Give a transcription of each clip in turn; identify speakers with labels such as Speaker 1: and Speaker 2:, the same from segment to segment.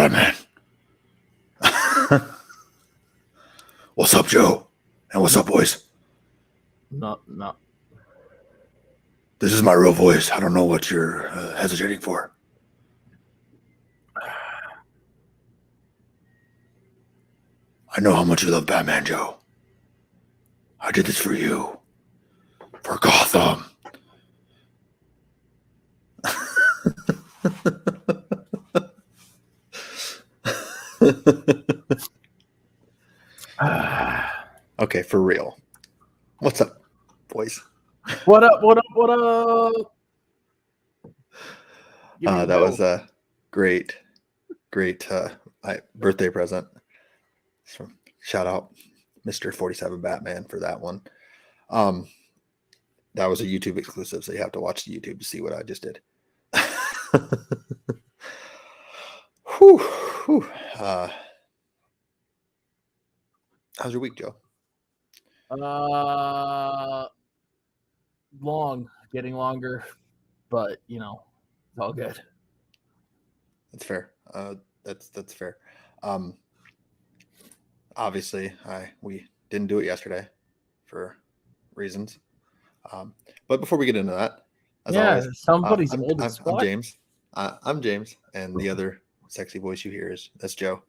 Speaker 1: Batman. What's up, Joe? And what's up, boys?
Speaker 2: No.
Speaker 1: This is my real voice. I don't know what you're hesitating for. I know how much you love Batman, Joe. I did this for you. For Gotham. Okay, for real. What's up, boys?
Speaker 2: What up?
Speaker 1: That was a great birthday present. So shout out Mr. 47 Batman for that one. That was a YouTube exclusive, so you have to watch the YouTube to see what I just did. Whew. How's your week, Joe?
Speaker 2: Getting longer, but it's all good.
Speaker 1: That's fair. That's fair. Obviously, we didn't do it yesterday for reasons. But before we get into that, as always,
Speaker 2: somebody's
Speaker 1: I'm James. I'm James, and the other sexy voice you hear that's Joe.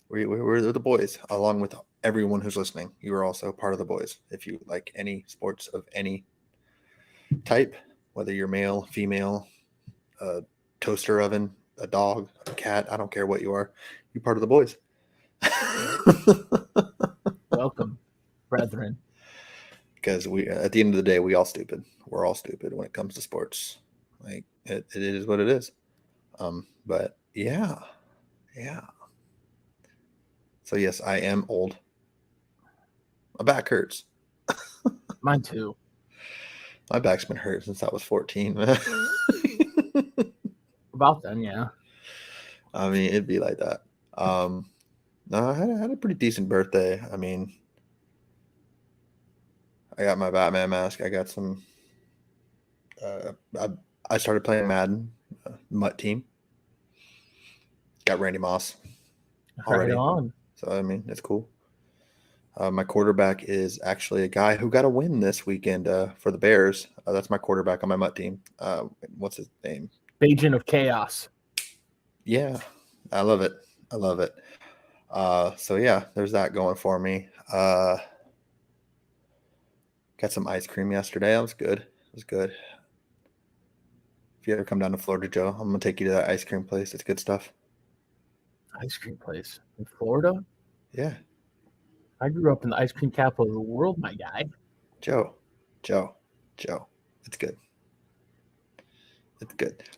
Speaker 1: We're the boys, along with everyone who's listening. You are also part of the boys. If you like any sports of any type, whether you're male, female, a toaster oven, a dog, a cat, I don't care what you are, you're part of the boys.
Speaker 2: Welcome, brethren.
Speaker 1: Because we, at the end of the day, we're all stupid when it comes to sports. Like it is what it is. But yeah. So yes, I am old. My back hurts.
Speaker 2: Mine too.
Speaker 1: My back's been hurt since I was 14.
Speaker 2: About then, yeah.
Speaker 1: I mean, it'd be like that. No, I had a pretty decent birthday. I mean, I got my Batman mask. I got some. I started playing Madden, Mutt team. Got Randy Moss already.
Speaker 2: Right on.
Speaker 1: So I mean, it's cool. My quarterback is actually a guy who got a win this weekend for the Bears. That's my quarterback on my Mutt team. What's his name?
Speaker 2: Agent of Chaos.
Speaker 1: Yeah, I love it. So yeah, there's that going for me. Got some ice cream yesterday. That was good. If you ever come down to Florida, Joe, I'm gonna take you to that ice cream place. It's good stuff.
Speaker 2: Ice cream place in Florida?
Speaker 1: Yeah.
Speaker 2: I grew up in the ice cream capital of the world, my guy.
Speaker 1: Joe. It's good.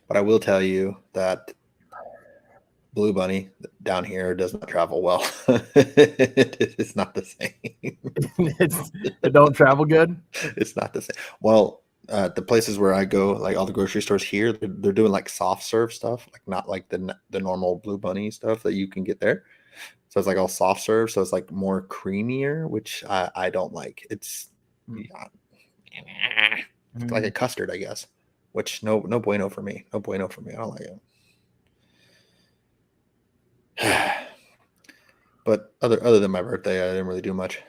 Speaker 1: But I will tell you that Blue Bunny down here does not travel well. It's not the same.
Speaker 2: It don't travel good?
Speaker 1: It's not the same. Well, the places where I go, like all the grocery stores here, they're doing like soft serve stuff, like not like the normal Blue Bunny stuff that you can get there. So it's like all soft serve, so it's like more creamier, which I don't like. It's like a custard, I guess. Which no bueno for me. I don't like it. But other than my birthday, I didn't really do much.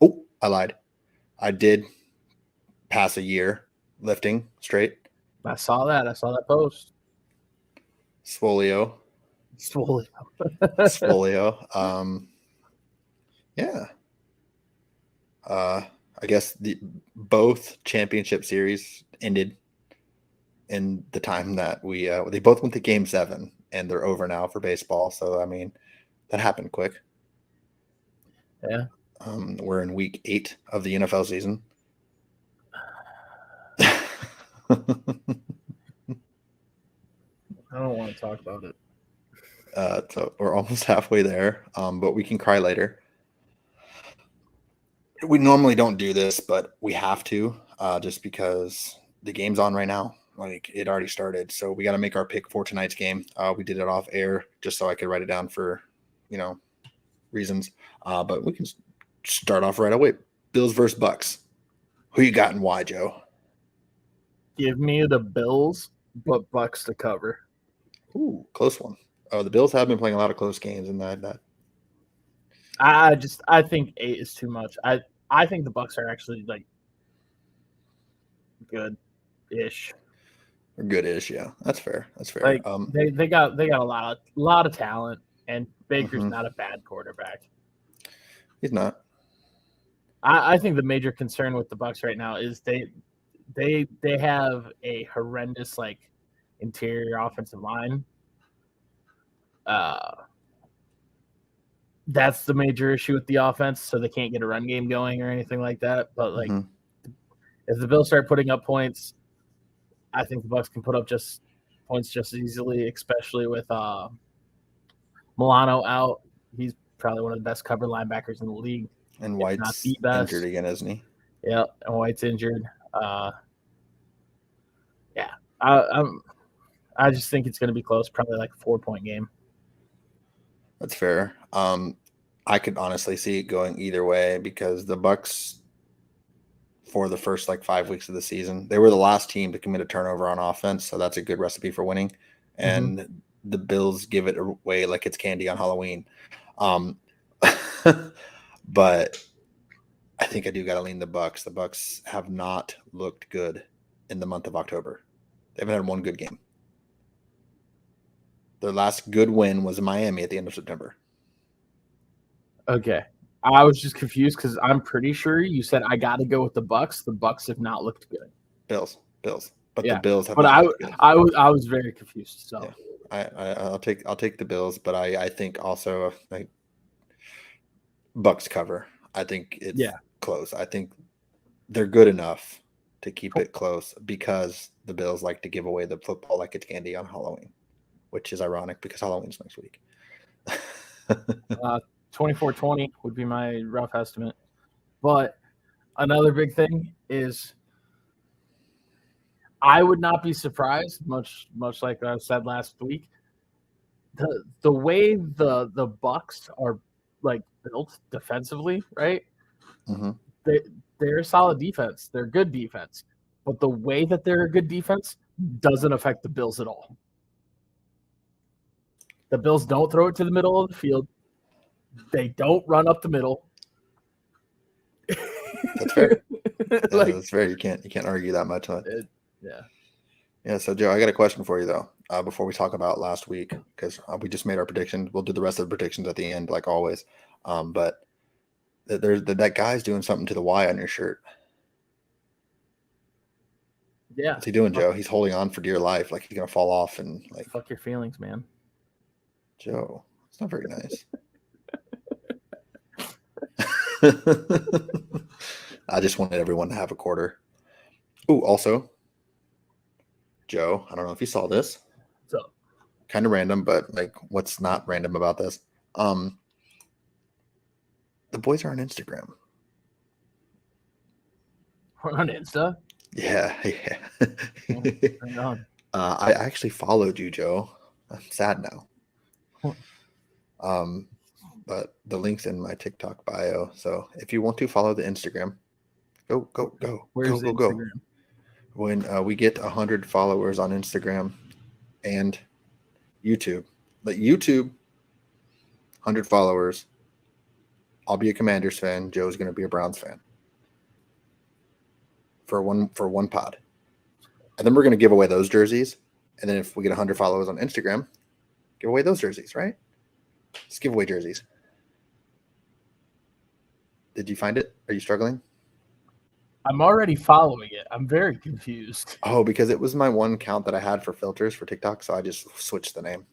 Speaker 1: Oh, I lied. I did pass a year lifting straight.
Speaker 2: I saw that post.
Speaker 1: Sfolio. Yeah. I guess both championship series ended in the time that they both went to Game 7, and they're over now for baseball. So I mean, that happened quick.
Speaker 2: Yeah.
Speaker 1: We're in week 8 of the NFL season.
Speaker 2: I don't want to talk about it.
Speaker 1: So we're almost halfway there, but we can cry later. We normally don't do this, but we have to, just because the game's on right now. Like, it already started, so we got to make our pick for tonight's game. We did it off air just so I could write it down for, reasons. But we can start off right away. Bills versus Bucks. Who you got and why, Joe?
Speaker 2: Give me the Bills, but Bucks to cover.
Speaker 1: Ooh, close one. Oh, the Bills have been playing a lot of close games, and that
Speaker 2: I think 8 is too much. I think the Bucks are actually like good-ish.
Speaker 1: good-ish. Yeah, that's fair. That's fair.
Speaker 2: Like they got a lot of talent, and Baker's
Speaker 1: Mhm.
Speaker 2: not a bad quarterback.
Speaker 1: He's not.
Speaker 2: I think the major concern with the Bucks right now is they have a horrendous like interior offensive line. That's the major issue with the offense, so they can't get a run game going or anything like that. But like,
Speaker 1: Mhm.
Speaker 2: if the Bills start putting up points, I think the Bucks can put up just points just as easily, especially with Milano out. He's probably one of the best cover linebackers in the league,
Speaker 1: And
Speaker 2: if not
Speaker 1: White's
Speaker 2: the best.
Speaker 1: injured again, isn't he?
Speaker 2: Yeah, and White's injured. Yeah, I just think it's going to be close, probably like a 4-point game.
Speaker 1: That's fair. I could honestly see it going either way because the Bucks, for the first like 5 weeks of the season, they were the last team to commit a turnover on offense, so that's a good recipe for winning. And the Bills give it away like it's candy on Halloween. But I think I do got to lean the Bucks. The Bucks have not looked good in the month of October. They haven't had one good game. Their last good win was in Miami at the end of September.
Speaker 2: Okay. I was just confused because I'm pretty sure you said I got to go with the Bucks. The Bucks have not looked good.
Speaker 1: Bills. But
Speaker 2: Yeah,
Speaker 1: the Bills have
Speaker 2: but
Speaker 1: not looked good.
Speaker 2: I was very confused. So
Speaker 1: Yeah. I'll take the Bills, but I think also like Bucks cover. I think it's close. I think they're good enough to keep it close because the Bills like to give away the football like it's candy on Halloween, which is ironic because Halloween's next week.
Speaker 2: 24-20 would be my rough estimate. But another big thing is I would not be surprised, much like I said last week, the way the Bucks are like built defensively, right?
Speaker 1: Mm-hmm.
Speaker 2: They're a solid defense. They're good defense. But the way that they're a good defense doesn't affect the Bills at all. The Bills don't throw it to the middle of the field. They don't run up the middle.
Speaker 1: That's fair. That's fair. You can't argue that much on it. Yeah. So Joe, I got a question for you though. Before we talk about last week, because we just made our predictions. We'll do the rest of the predictions at the end, like always. But that guy's doing something to the Y on your shirt.
Speaker 2: Yeah.
Speaker 1: What's he doing, Joe? He's holding on for dear life, like he's gonna fall off and like.
Speaker 2: Fuck your feelings, man.
Speaker 1: Joe, it's not very nice. I just wanted everyone to have a quarter. Oh, also, Joe, I don't know if you saw this.
Speaker 2: So
Speaker 1: kind of random, but like, what's not random about this? The boys are on Instagram.
Speaker 2: We're on Insta.
Speaker 1: Yeah.
Speaker 2: Hang on.
Speaker 1: I actually followed you, Joe. I'm sad now. But the link's in my TikTok bio. So if you want to follow the Instagram, go.
Speaker 2: Where's
Speaker 1: go.
Speaker 2: Instagram?
Speaker 1: When we get 100 followers on Instagram and YouTube, like YouTube, 100 followers, I'll be a Commanders fan. Joe's going to be a Browns fan for one pod. And then we're going to give away those jerseys. And then if we get 100 followers on Instagram, give away those jerseys, right? Just give away jerseys. Did you find it? Are you struggling?
Speaker 2: I'm already following it. I'm very confused.
Speaker 1: Oh, because it was my one account that I had for filters for TikTok, so I just switched the name.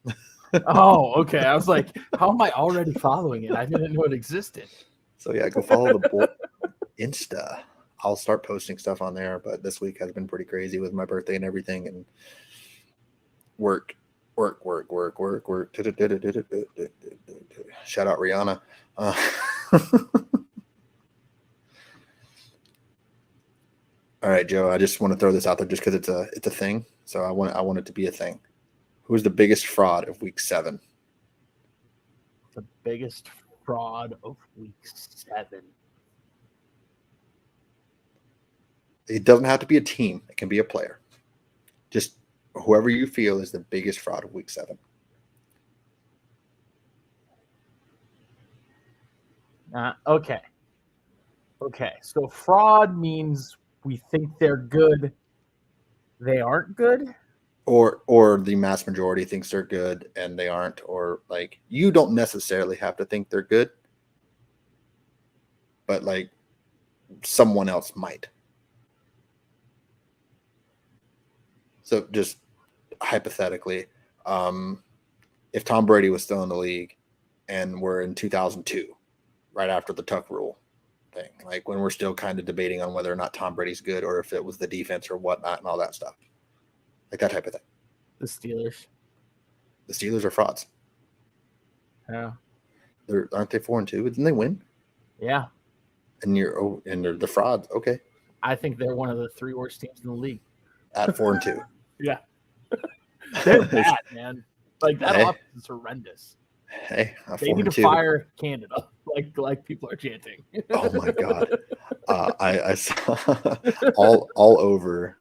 Speaker 2: Oh, okay. I was like, how am I already following it? I didn't know it existed.
Speaker 1: So yeah, go follow the Insta. I'll start posting stuff on there, but this week has been pretty crazy with my birthday and everything, and work. Shout out Rihanna. All right, Joe. I just want to throw this out there just because it's a thing. So I want it to be a thing. Who's the biggest fraud of week 7?
Speaker 2: The biggest fraud of week 7.
Speaker 1: It doesn't have to be a team. It can be a player. Just whoever you feel is the biggest fraud of week 7.
Speaker 2: Okay. Okay. So fraud means we think they're good. They aren't good.
Speaker 1: Or the mass majority thinks they're good and they aren't, or like you don't necessarily have to think they're good, but like someone else might. So just hypothetically, if Tom Brady was still in the league and we're in 2002, right after the Tuck rule thing, like when we're still kind of debating on whether or not Tom Brady's good or if it was the defense or whatnot and all that stuff, like that type of thing.
Speaker 2: The Steelers.
Speaker 1: The Steelers are frauds.
Speaker 2: Yeah.
Speaker 1: Aren't they 4-2? Didn't they win?
Speaker 2: Yeah.
Speaker 1: And they're the frauds. Okay.
Speaker 2: I think they're one of the 3 worst teams in the league.
Speaker 1: At 4-2.
Speaker 2: Yeah. They're bad, man. Like that offense is horrendous.
Speaker 1: Hey,
Speaker 2: they need to fire Canada, like people are chanting.
Speaker 1: Oh my god! I saw all over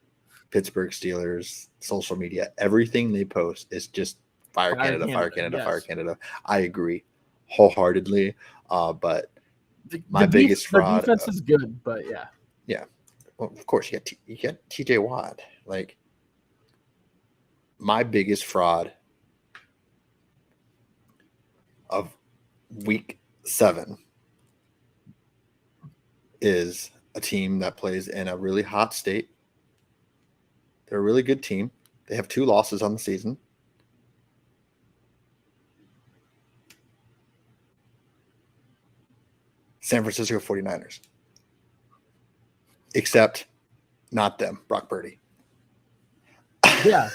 Speaker 1: Pittsburgh Steelers social media. Everything they post is just fire Canada, fire Canada, yes. Fire Canada. I agree wholeheartedly. But my biggest fraud.
Speaker 2: The defense is good, but yeah.
Speaker 1: Yeah. Well, of course you got TJ Watt. Like my biggest fraud of week 7 is a team that plays in a really hot state. They're a really good team. They have 2 losses on the season. San Francisco 49ers. Except not them, Brock Purdy.
Speaker 2: Yeah.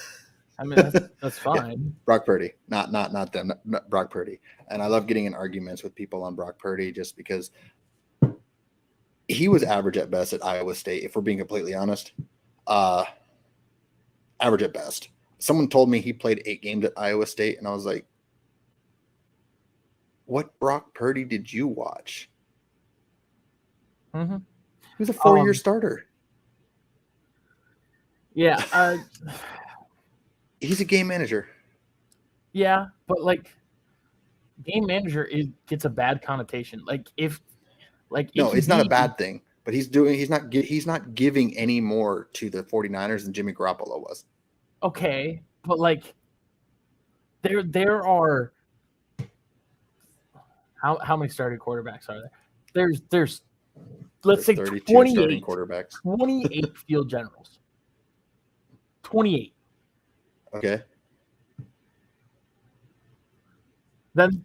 Speaker 2: I mean, that's fine.
Speaker 1: Yeah, Brock Purdy, not them, not Brock Purdy. And I love getting in arguments with people on Brock Purdy just because he was average at best at Iowa State, if we're being completely honest. Average at best. Someone told me he played 8 games at Iowa State, and I was like, what Brock Purdy did you watch?
Speaker 2: Mm-hmm.
Speaker 1: He was a 4-year starter.
Speaker 2: Yeah.
Speaker 1: He's a game manager.
Speaker 2: Yeah, but like game manager gets a bad connotation.
Speaker 1: No, it's not a bad thing, but he's not giving any more to the 49ers than Jimmy Garoppolo was.
Speaker 2: Okay, but like there are how many starting quarterbacks are there? There's let's say 28
Speaker 1: starting quarterbacks.
Speaker 2: 28 field generals. 28.
Speaker 1: Okay.
Speaker 2: Then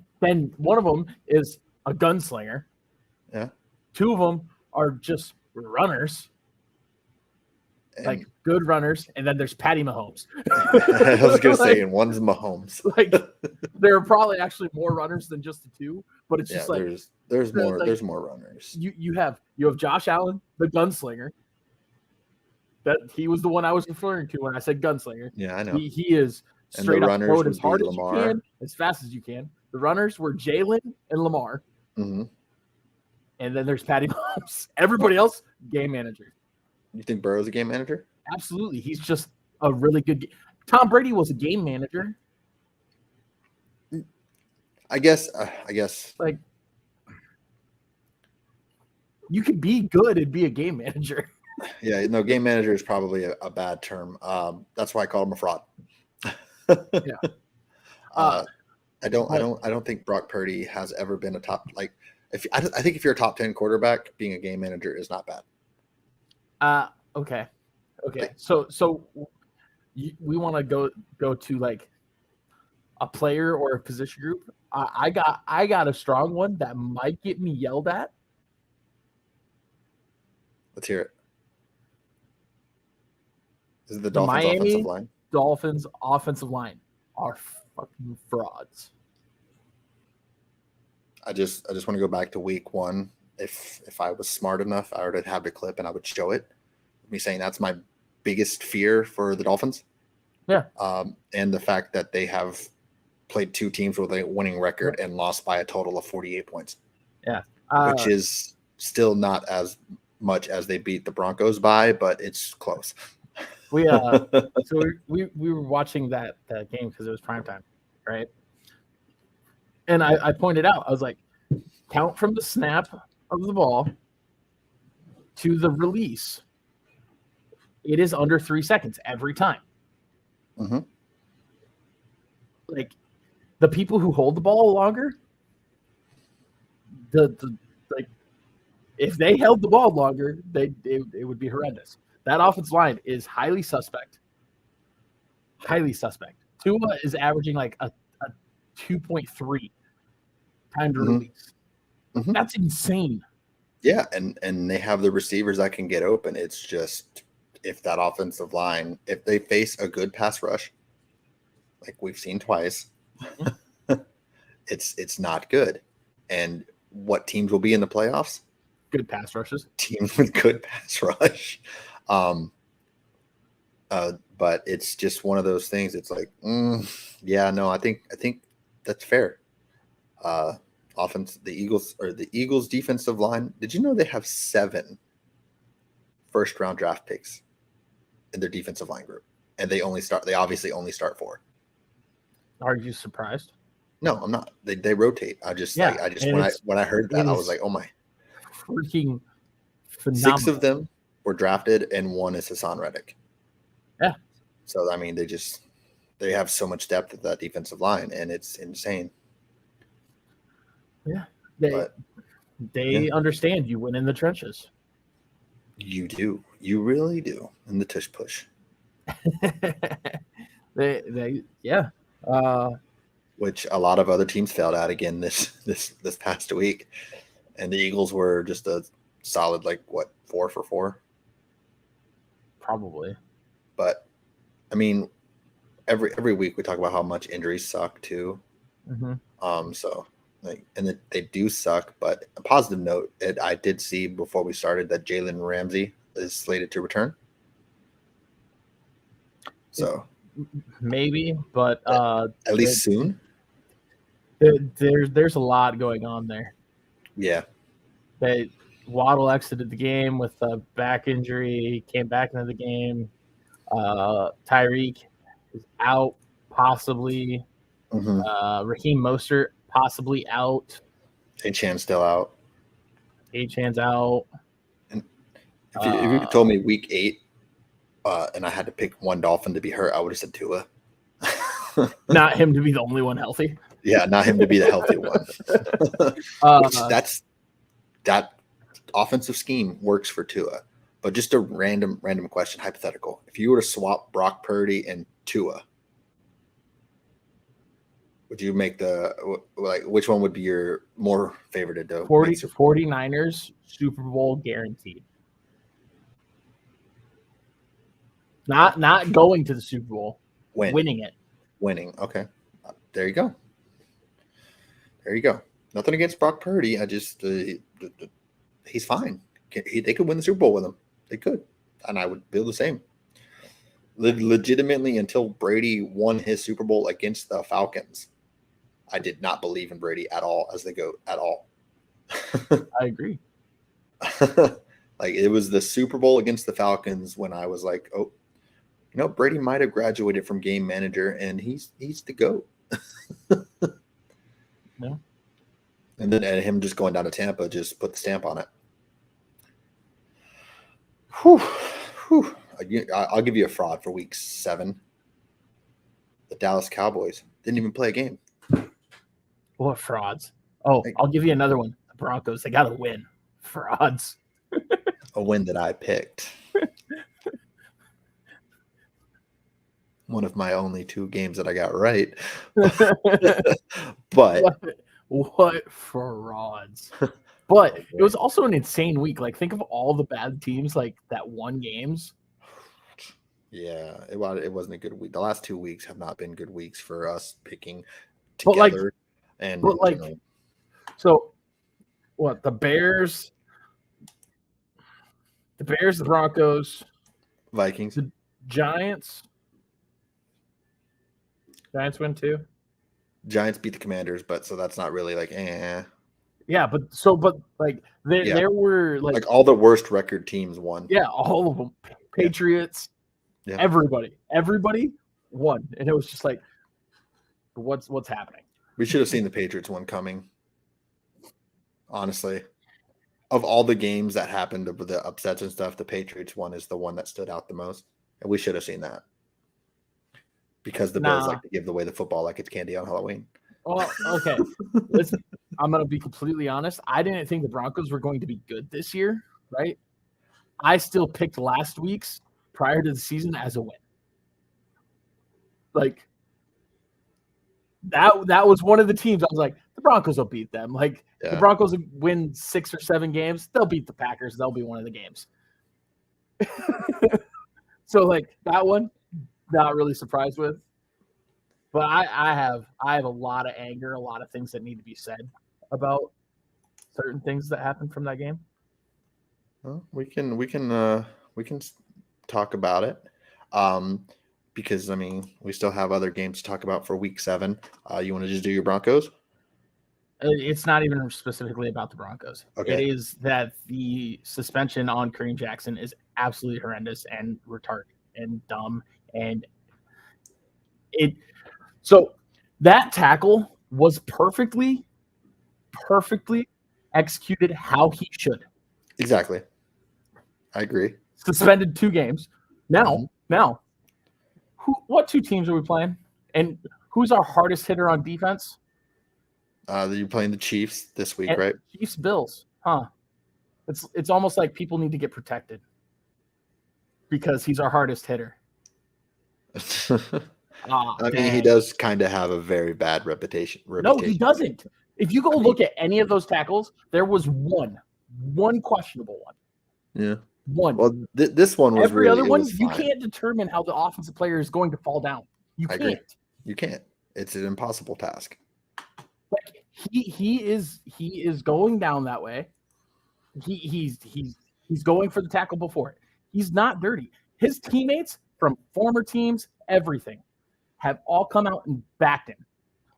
Speaker 2: one of them is a gunslinger.
Speaker 1: Yeah.
Speaker 2: 2 of them are just runners, like good runners, and then there's Patty Mahomes.
Speaker 1: I was gonna say, and one's Mahomes.
Speaker 2: Like there are probably actually more runners than just the 2, but it's just like
Speaker 1: there's more runners.
Speaker 2: You have Josh Allen, the gunslinger. That he was the one I was referring to when I said gunslinger.
Speaker 1: Yeah, I know.
Speaker 2: He is straight up throwing as hard as you can, as fast as you can. The runners were Jalen and Lamar.
Speaker 1: Mm-hmm.
Speaker 2: And then there's Patty Mahomes. Everybody else, game manager.
Speaker 1: You think Burrow's a game manager?
Speaker 2: Absolutely. He's just a really good Tom Brady was a game manager.
Speaker 1: I guess.
Speaker 2: Like, you could be good and be a game manager.
Speaker 1: Yeah, no, game manager is probably a bad term. That's why I call him a fraud.
Speaker 2: Yeah.
Speaker 1: I don't think Brock Purdy has ever been a top, like, I think if you're a top 10 quarterback, being a game manager is not bad.
Speaker 2: Okay. So we want to go to like a player or a position group. I got a strong one that might get me yelled at.
Speaker 1: Let's hear it. Is it the Dolphins offensive line?
Speaker 2: Dolphins offensive line are fucking frauds.
Speaker 1: I just want to go back to week 1. If I was smart enough, I would have the clip and I would show it. Me saying that's my biggest fear for the Dolphins.
Speaker 2: Yeah.
Speaker 1: And the fact that they have played 2 teams with a winning record and lost by a total of 48 points.
Speaker 2: Yeah.
Speaker 1: Which is still not as much as they beat the Broncos by, but it's close.
Speaker 2: We were watching that game because it was primetime, right? And I pointed out, I was like, count from the snap of the ball to the release. It is under 3 seconds every time.
Speaker 1: Mm-hmm.
Speaker 2: Like the people who hold the ball longer, like if they held the ball longer, it would be horrendous. That offensive line is highly suspect. Highly suspect. Tua is averaging like a 2.3 time to release.
Speaker 1: Mm-hmm.
Speaker 2: That's insane.
Speaker 1: Yeah, and they have the receivers that can get open. It's just if that offensive line, if they face a good pass rush, like we've seen twice, it's not good. And what teams will be in the playoffs?
Speaker 2: Good pass rushes.
Speaker 1: Teams with good pass rush. But it's just one of those things. It's like, yeah, no, I think that's fair. The Eagles defensive line. Did you know they have 7 first-round draft picks in their defensive line group, and they obviously only start 4.
Speaker 2: Are you surprised?
Speaker 1: No, I'm not. They rotate. When I heard that, I was like, oh my,
Speaker 2: freaking phenomenal.
Speaker 1: 6 of them were drafted, and 1 is Hassan Reddick.
Speaker 2: Yeah.
Speaker 1: So I mean, they have so much depth at that defensive line, and it's insane.
Speaker 2: Yeah, they understand you win in the trenches.
Speaker 1: You do. You really do. In the tush push.
Speaker 2: Yeah.
Speaker 1: Which a lot of other teams failed at again this past week, and the Eagles were just a solid 4 for 4.
Speaker 2: Probably.
Speaker 1: But I mean, every week we talk about how much injuries suck too.
Speaker 2: Mm-hmm.
Speaker 1: So. And they do suck, but a positive note, I did see before we started that Jalen Ramsey is slated to return. So
Speaker 2: maybe, but
Speaker 1: at least soon.
Speaker 2: There's a lot going on there.
Speaker 1: Yeah.
Speaker 2: Waddle exited the game with a back injury, came back into the game. Tyreek is out, possibly.
Speaker 1: Mm-hmm.
Speaker 2: Raheem Mostert possibly out.
Speaker 1: Achan's still out.
Speaker 2: Achan's out.
Speaker 1: And if you told me week 8, and I had to pick one Dolphin to be hurt, I would have said Tua.
Speaker 2: Not him to be the only one healthy.
Speaker 1: Yeah, not him to be the healthy one. That offensive scheme works for Tua. But just a random question, hypothetical. If you were to swap Brock Purdy and Tua, would you make which one would be your more favorited to
Speaker 2: 49ers Super Bowl guaranteed. Not going to the Super Bowl. Winning it.
Speaker 1: Winning. Okay. There you go. Nothing against Brock Purdy. I just he's fine. They could win the Super Bowl with him. They could. And I would feel the same. Legitimately, until Brady won his Super Bowl against the Falcons, I did not believe in Brady at all as the GOAT at all.
Speaker 2: I agree.
Speaker 1: It was the Super Bowl against the Falcons when I was like, oh, Brady might have graduated from game manager and he's the GOAT.
Speaker 2: Yeah.
Speaker 1: And then him just going down to Tampa just put the stamp on it. Whew. I'll give you a fraud for week 7. The Dallas Cowboys didn't even play a game.
Speaker 2: What frauds? Oh, I'll give you another one. The Broncos, they got to win. Frauds.
Speaker 1: A win that I picked. One of my only 2 games that I got right. But
Speaker 2: what frauds. But it was also an insane week. Think of all the bad teams that won games.
Speaker 1: Yeah, it wasn't a good week. The last 2 weeks have not been good weeks for us picking together.
Speaker 2: So what? The Bears, the Broncos,
Speaker 1: Vikings,
Speaker 2: the Giants. Giants win too.
Speaker 1: Giants beat the Commanders, but so that's not really
Speaker 2: Yeah, but there were
Speaker 1: all the worst record teams won.
Speaker 2: Yeah, all of them. Patriots.
Speaker 1: Yeah.
Speaker 2: Everybody won, and it was just what's happening?
Speaker 1: We should have seen the Patriots one coming. honestly. Of all the games that happened with the upsets and stuff, the Patriots one is the one that stood out the most. And we should have seen that. Because the Bills like to give away the football like it's candy on Halloween.
Speaker 2: Well, okay. Listen, I'm going to be completely honest. I didn't think the Broncos were going to be good this year, right? I still picked last week's prior to the season as a win. Like, that was one of the teams I was like, the Broncos will beat them. Like, the Broncos win 6 or 7 games. They'll beat the Packers. They'll be one of the games. So, like, that one, not really surprised with. But I have a lot of anger, a lot of things that need to be said about certain things that happened from that game.
Speaker 1: Well, we can talk about it. Because I mean, we still have other games to talk about for week 7. You want to just do your Broncos?
Speaker 2: It's not even specifically about the Broncos.
Speaker 1: Okay.
Speaker 2: It is that the suspension on Kareem Jackson is absolutely horrendous and retarded and dumb. And so that tackle was perfectly executed how he should.
Speaker 1: Exactly. I agree.
Speaker 2: Suspended 2 games. Now, what 2 teams are we playing? And who's our hardest hitter on defense?
Speaker 1: You're playing the Chiefs this week, right?
Speaker 2: Chiefs, Bills. Huh. It's almost like people need to get protected because he's our hardest hitter.
Speaker 1: I mean, he does kind of have a very bad reputation.
Speaker 2: No, he doesn't. If you go look at any of those tackles, there was one questionable one.
Speaker 1: Yeah.
Speaker 2: One.
Speaker 1: Well, this one was
Speaker 2: every
Speaker 1: really,
Speaker 2: other one. You can't determine how the offensive player is going to fall down. You can't.
Speaker 1: Agree. You can't. It's an impossible task.
Speaker 2: Like he is going down that way. He's going for the tackle before it. He's not dirty. His teammates from former teams, everything, have all come out and backed him.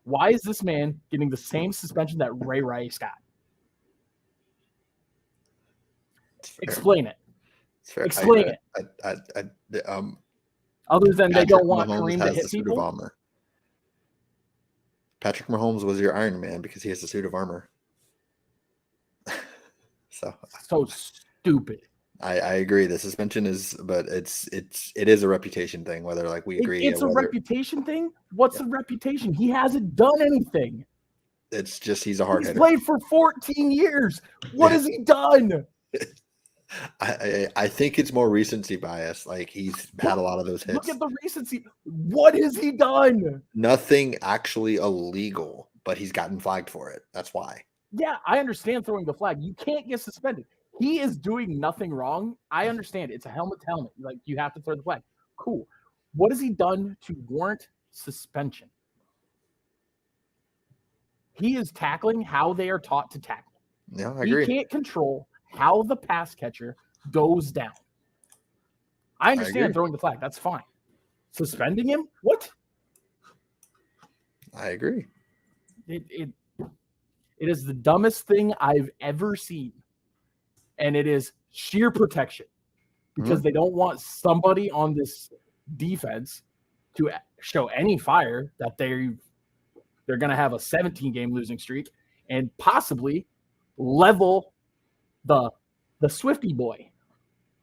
Speaker 2: Why is this man getting the same suspension that Ray Rice got? Explain it. Explain
Speaker 1: it.
Speaker 2: Other than they don't want Kareem to hit people.
Speaker 1: Patrick Mahomes was your Iron Man because he has a suit of armor.
Speaker 2: So stupid.
Speaker 1: I agree. The suspension is, but it is a reputation thing. Whether like we agree,
Speaker 2: it's a reputation thing. What's the reputation? He hasn't done anything.
Speaker 1: It's just he's a hard hitter.
Speaker 2: He's played for 14 years. What has he done?
Speaker 1: I think it's more recency bias. Like he's had a lot of those hits.
Speaker 2: Look at the recency. What has he done?
Speaker 1: Nothing actually illegal, but he's gotten flagged for it. That's why.
Speaker 2: Yeah, I understand throwing the flag. You can't get suspended. He is doing nothing wrong. I understand. It's a helmet to helmet. Like, you have to throw the flag. Cool. What has he done to warrant suspension? He is tackling how they are taught to tackle.
Speaker 1: Yeah, I agree.
Speaker 2: He can't control how the pass catcher goes down. I understand throwing the flag. That's fine. Suspending him? What?
Speaker 1: I agree.
Speaker 2: It is the dumbest thing I've ever seen. And it is sheer protection because they don't want somebody on this defense to show any fire that they're going to have a 17-game losing streak and possibly level the Swifty boy.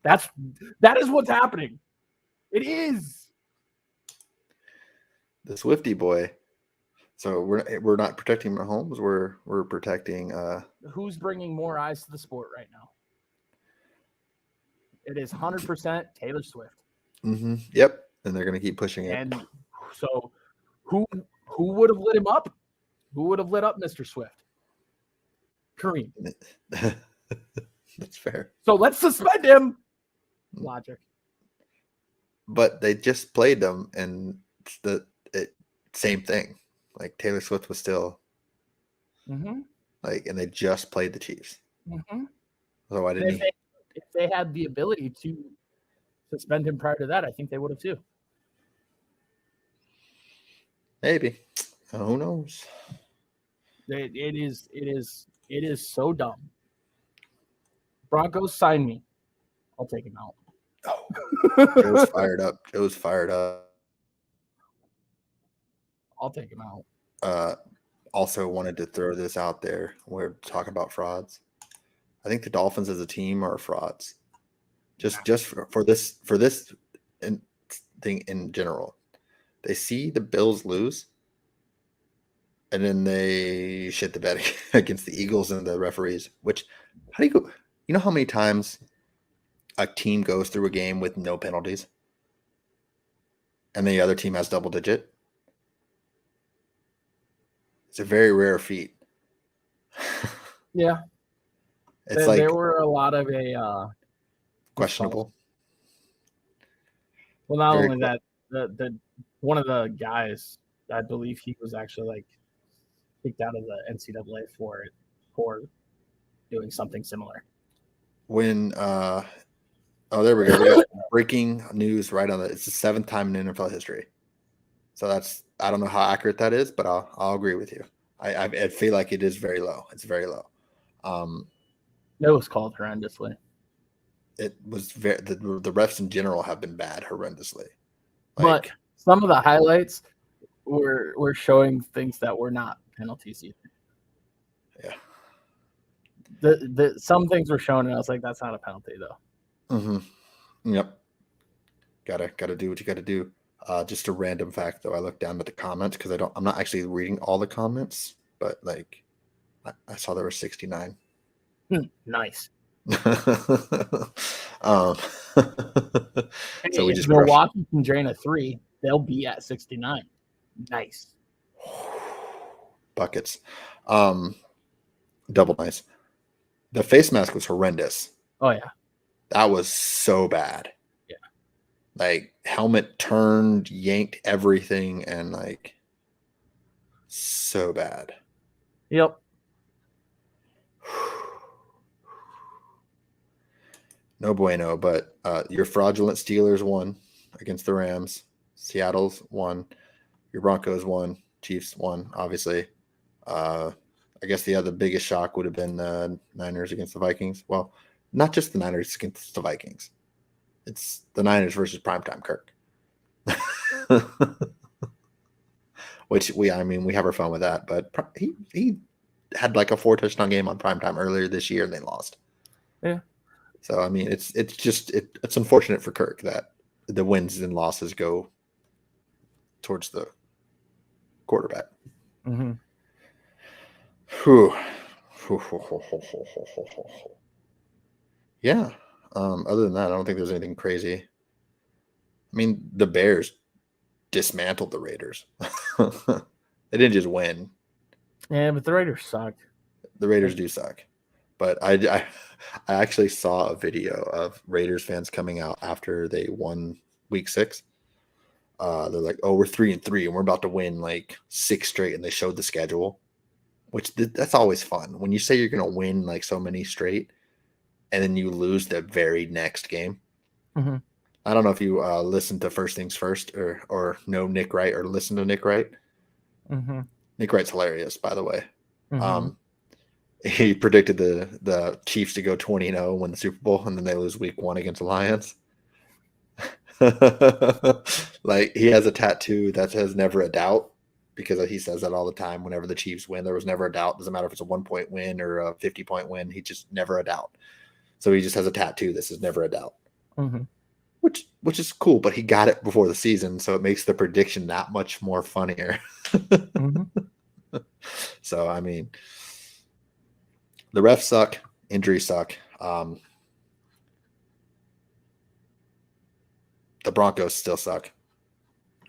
Speaker 2: That is what's happening. It is
Speaker 1: the Swifty boy. So we're not protecting Mahomes. We're protecting.
Speaker 2: Who's bringing more eyes to the sport right now? It is 100% Taylor Swift.
Speaker 1: Mm-hmm. Yep, and they're going to keep pushing it.
Speaker 2: And so, who would have lit him up? Who would have lit up Mr. Swift? Kareem.
Speaker 1: That's fair.
Speaker 2: So let's suspend him. Logic.
Speaker 1: But they just played them, and same thing. Like Taylor Swift was still, and they just played the Chiefs.
Speaker 2: Mm-hmm.
Speaker 1: So why didn't he?
Speaker 2: If they had the ability to suspend him prior to that, I think they would have too.
Speaker 1: Maybe. Who knows?
Speaker 2: It is so dumb. Broncos, sign me. I'll take him out.
Speaker 1: Oh, Joe's fired up.
Speaker 2: I'll take him out.
Speaker 1: also wanted to throw this out there. We're talking about frauds. I think the Dolphins as a team are frauds. Just for this thing in general. They see the Bills lose, and then they shit the bed against the Eagles and the referees. Which, how do you go? You know how many times a team goes through a game with no penalties, and the other team has double digit? It's a very rare feat.
Speaker 2: Yeah,
Speaker 1: It's
Speaker 2: there were a lot of
Speaker 1: questionable.
Speaker 2: Well, not
Speaker 1: Very
Speaker 2: only that, the one of the guys, I believe he was actually like kicked out of the NCAA for doing something similar.
Speaker 1: When there we go. We got breaking news right on it. It's the 7th time in NFL history. So I don't know how accurate that is, but I'll agree with you. I feel like it is very low. It's very low.
Speaker 2: It was called horrendously.
Speaker 1: It was the refs in general have been bad horrendously.
Speaker 2: But some of the highlights were showing things that were not penalties either.
Speaker 1: Yeah.
Speaker 2: Some things were shown, and I was like, "That's not a penalty, though."
Speaker 1: Mm-hmm. Yep. Gotta do what you gotta do. Just a random fact, though. I looked down at the comments because I'm not actually reading all the comments, but like, I saw there were 69.
Speaker 2: Nice.
Speaker 1: So we just
Speaker 2: Milwaukee can drain a 3. They'll be at 69. Nice.
Speaker 1: Buckets. Double nice. The face mask was horrendous.
Speaker 2: Oh yeah.
Speaker 1: That was so bad.
Speaker 2: Yeah.
Speaker 1: Like helmet turned, yanked everything, and like so bad.
Speaker 2: Yep.
Speaker 1: No bueno, but your fraudulent Steelers won against the Rams. Seattle's won. Your Broncos won. Chiefs won, obviously. I guess the other biggest shock would have been the Niners against the Vikings. Well, not just the Niners against the Vikings. It's the Niners versus primetime Kirk. Which we have our fun with that, but he had like a 4-touchdown game on primetime earlier this year and they lost.
Speaker 2: Yeah.
Speaker 1: So I mean, it's unfortunate for Kirk that the wins and losses go towards the quarterback.
Speaker 2: Mm-hmm.
Speaker 1: Whew. Yeah. Other than that, I don't think there's anything crazy. I mean, the Bears dismantled the Raiders. They didn't just win.
Speaker 2: Yeah, but the Raiders suck.
Speaker 1: The Raiders do suck. But I actually saw a video of Raiders fans coming out after they won week 6. They're like, "Oh, we're 3-3 and we're about to win like 6 straight," and they showed the schedule, which that's always fun when you say you're going to win like so many straight, and then you lose the very next game.
Speaker 2: Mm-hmm.
Speaker 1: I don't know if you listened to First Things First or know Nick Wright or listen to Nick Wright.
Speaker 2: Mm-hmm.
Speaker 1: Nick Wright's hilarious, by the way.
Speaker 2: Mm-hmm.
Speaker 1: He predicted the Chiefs to go 20-0, win the Super Bowl, and then they lose week 1 against the Lions. Like he has a tattoo that says "never a doubt" because he says that all the time. Whenever the Chiefs win, there was never a doubt. Doesn't matter if it's a 1-point win or a 50-point win. He just never a doubt. So he just has a tattoo that says "never a doubt," which is cool. But he got it before the season, so it makes the prediction that much more funnier. So I mean, the refs suck. Injuries suck. The Broncos still suck.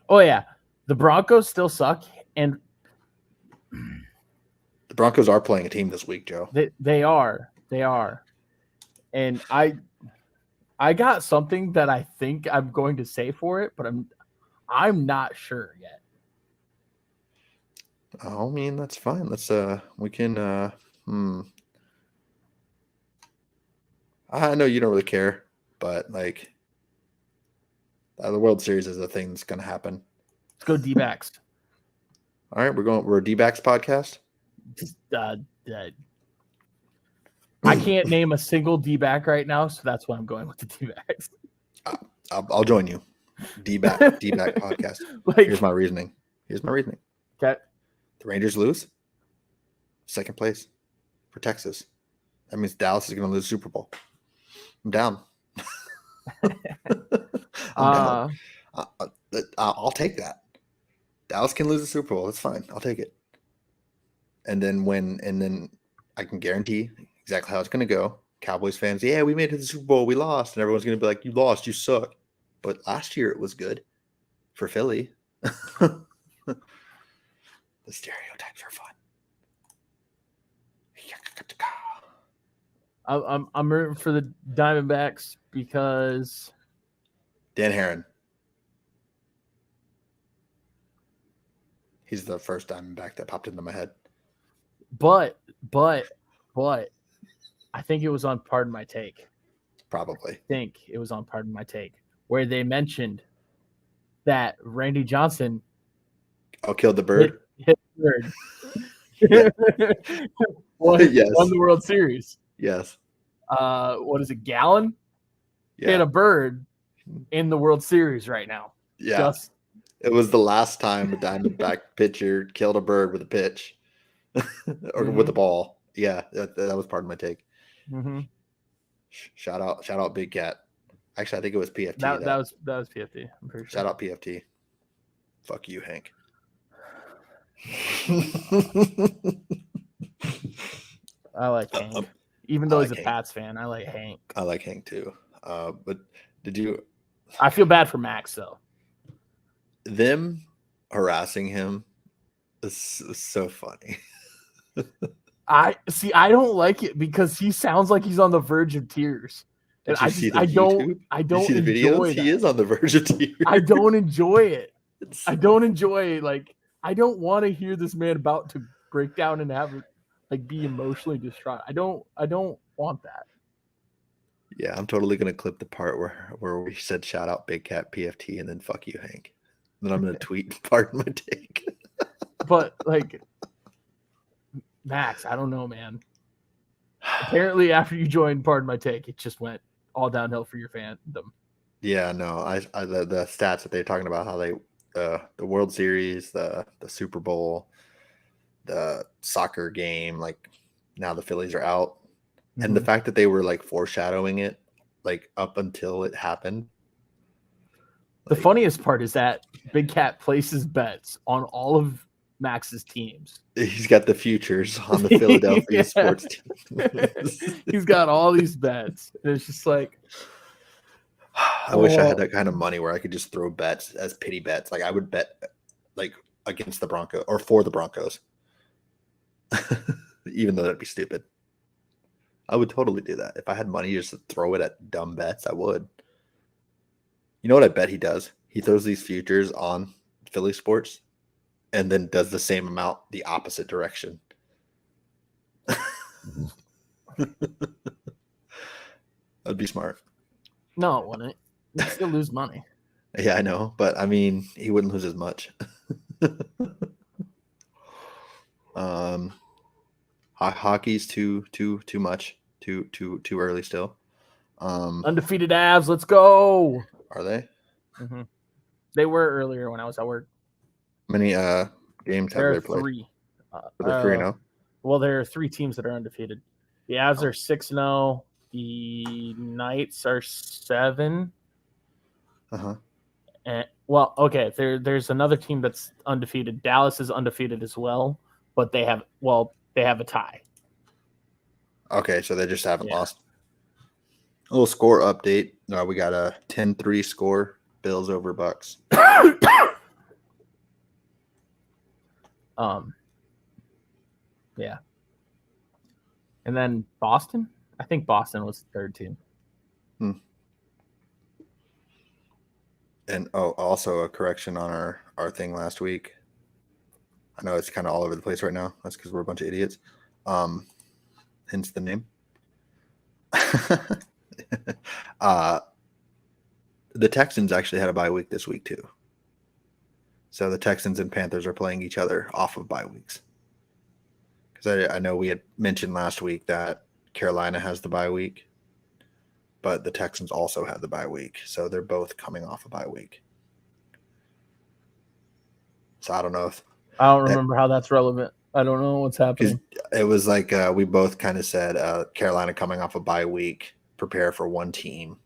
Speaker 2: Oh yeah, the Broncos still suck, and
Speaker 1: the Broncos are playing a team this week, Joe.
Speaker 2: They are, and I got something that I think I'm going to say for it, but I'm not sure yet.
Speaker 1: I mean, that's fine. Let's we can I know you don't really care, but like the World Series is a thing that's going to happen.
Speaker 2: Let's go D-backs.
Speaker 1: All right, we're a D-backs podcast.
Speaker 2: I can't name a single D-back right now, so that's why I'm going with the D-backs.
Speaker 1: I'll join you. D-back podcast. Here's my reasoning.
Speaker 2: Okay.
Speaker 1: The Rangers lose. Second place for Texas. That means Dallas is going to lose the Super Bowl. I'm down. I'm down. I'll take that. Dallas can lose the Super Bowl. That's fine. I'll take it. And then I can guarantee exactly how it's going to go. Cowboys fans, yeah, we made it to the Super Bowl. We lost. And everyone's going to be like, you lost. You suck. But last year it was good for Philly. The stereotypes are fun.
Speaker 2: I'm rooting for the Diamondbacks because
Speaker 1: Dan Herron. He's the first Diamondback that popped into my head.
Speaker 2: But I think it was on Pardon My Take.
Speaker 1: Probably.
Speaker 2: I think it was on Pardon My Take where they mentioned that Randy Johnson
Speaker 1: killed the bird.
Speaker 2: Hit the bird. won the World Series.
Speaker 1: Yes.
Speaker 2: What is it, Gallen?
Speaker 1: Yeah.
Speaker 2: Hit a bird in the World Series right now.
Speaker 1: Yeah. It was the last time a Diamondback pitcher killed a bird with a pitch or with a ball. Yeah, that was Pardon My Take.
Speaker 2: Mm-hmm.
Speaker 1: Shout out Big Cat. Actually, I think it was PFT.
Speaker 2: That was PFT. I'm pretty sure.
Speaker 1: Shout out PFT. Fuck you, Hank.
Speaker 2: I like Hank. Even though he's a Pats fan, I like Hank.
Speaker 1: I like Hank too. But did you?
Speaker 2: I feel bad for Max though.
Speaker 1: Them harassing him is so funny.
Speaker 2: I don't like it because he sounds like he's on the verge of tears. And I don't enjoy that.
Speaker 1: He is on the verge of tears.
Speaker 2: I don't enjoy it. I don't want to hear this man about to break down and have be emotionally distraught. I don't want that.
Speaker 1: Yeah, I'm totally gonna clip the part where we said shout out Big Cat PFT and then fuck you, Hank. And then I'm gonna tweet Pardon My Take.
Speaker 2: But Max, I don't know, man. Apparently, after you joined Pardon My Take, it just went all downhill for your fandom.
Speaker 1: Yeah, no, the stats that they're talking about, how they the World Series, the Super Bowl, the soccer game, now the Phillies are out, and the fact that they were foreshadowing it up until it happened.
Speaker 2: The funniest part is that Big Cat places bets on all of Max's teams.
Speaker 1: He's got the futures on the Philadelphia sports team.
Speaker 2: He's got all these bets. And it's just
Speaker 1: I wish I had that kind of money where I could just throw bets as pity bets. I would bet against the Broncos or for the Broncos. Even though that'd be stupid. I would totally do that. If I had money just to throw it at dumb bets, I would. You know what I bet he does? He throws these futures on Philly sports and then does the same amount the opposite direction. That'd be smart.
Speaker 2: No, it wouldn't. You'd still lose money.
Speaker 1: Yeah, I know. But, I mean, he wouldn't lose as much. Hockey's too much. Too early still.
Speaker 2: Undefeated Avs, let's go.
Speaker 1: Are they?
Speaker 2: Mm-hmm. They were earlier when I was at work.
Speaker 1: How many games have they played?
Speaker 2: 3.
Speaker 1: Are they 3-0?
Speaker 2: Well, there are 3 teams that are undefeated. The Avs are 6-0. The Knights are 7.
Speaker 1: Uh-huh.
Speaker 2: And okay, there's another team that's undefeated. Dallas is undefeated as well, but they have a tie.
Speaker 1: Okay, so they just haven't lost. A little score update. We got a 10-3 score. Bills over Bucks.
Speaker 2: Yeah. And then Boston? I think Boston was the third team.
Speaker 1: And also a correction on our thing last week. I know it's kind of all over the place right now. That's because we're a bunch of idiots. Hence the name. The Texans actually had a bye week this week too. So the Texans and Panthers are playing each other off of bye weeks. Because I know we had mentioned last week that Carolina has the bye week, but the Texans also have the bye week. So they're both coming off a bye week. So I don't know if
Speaker 2: I don't remember how that's relevant. I don't know what's happening.
Speaker 1: It was like we both kind of said Carolina coming off a bye week, prepare for one team.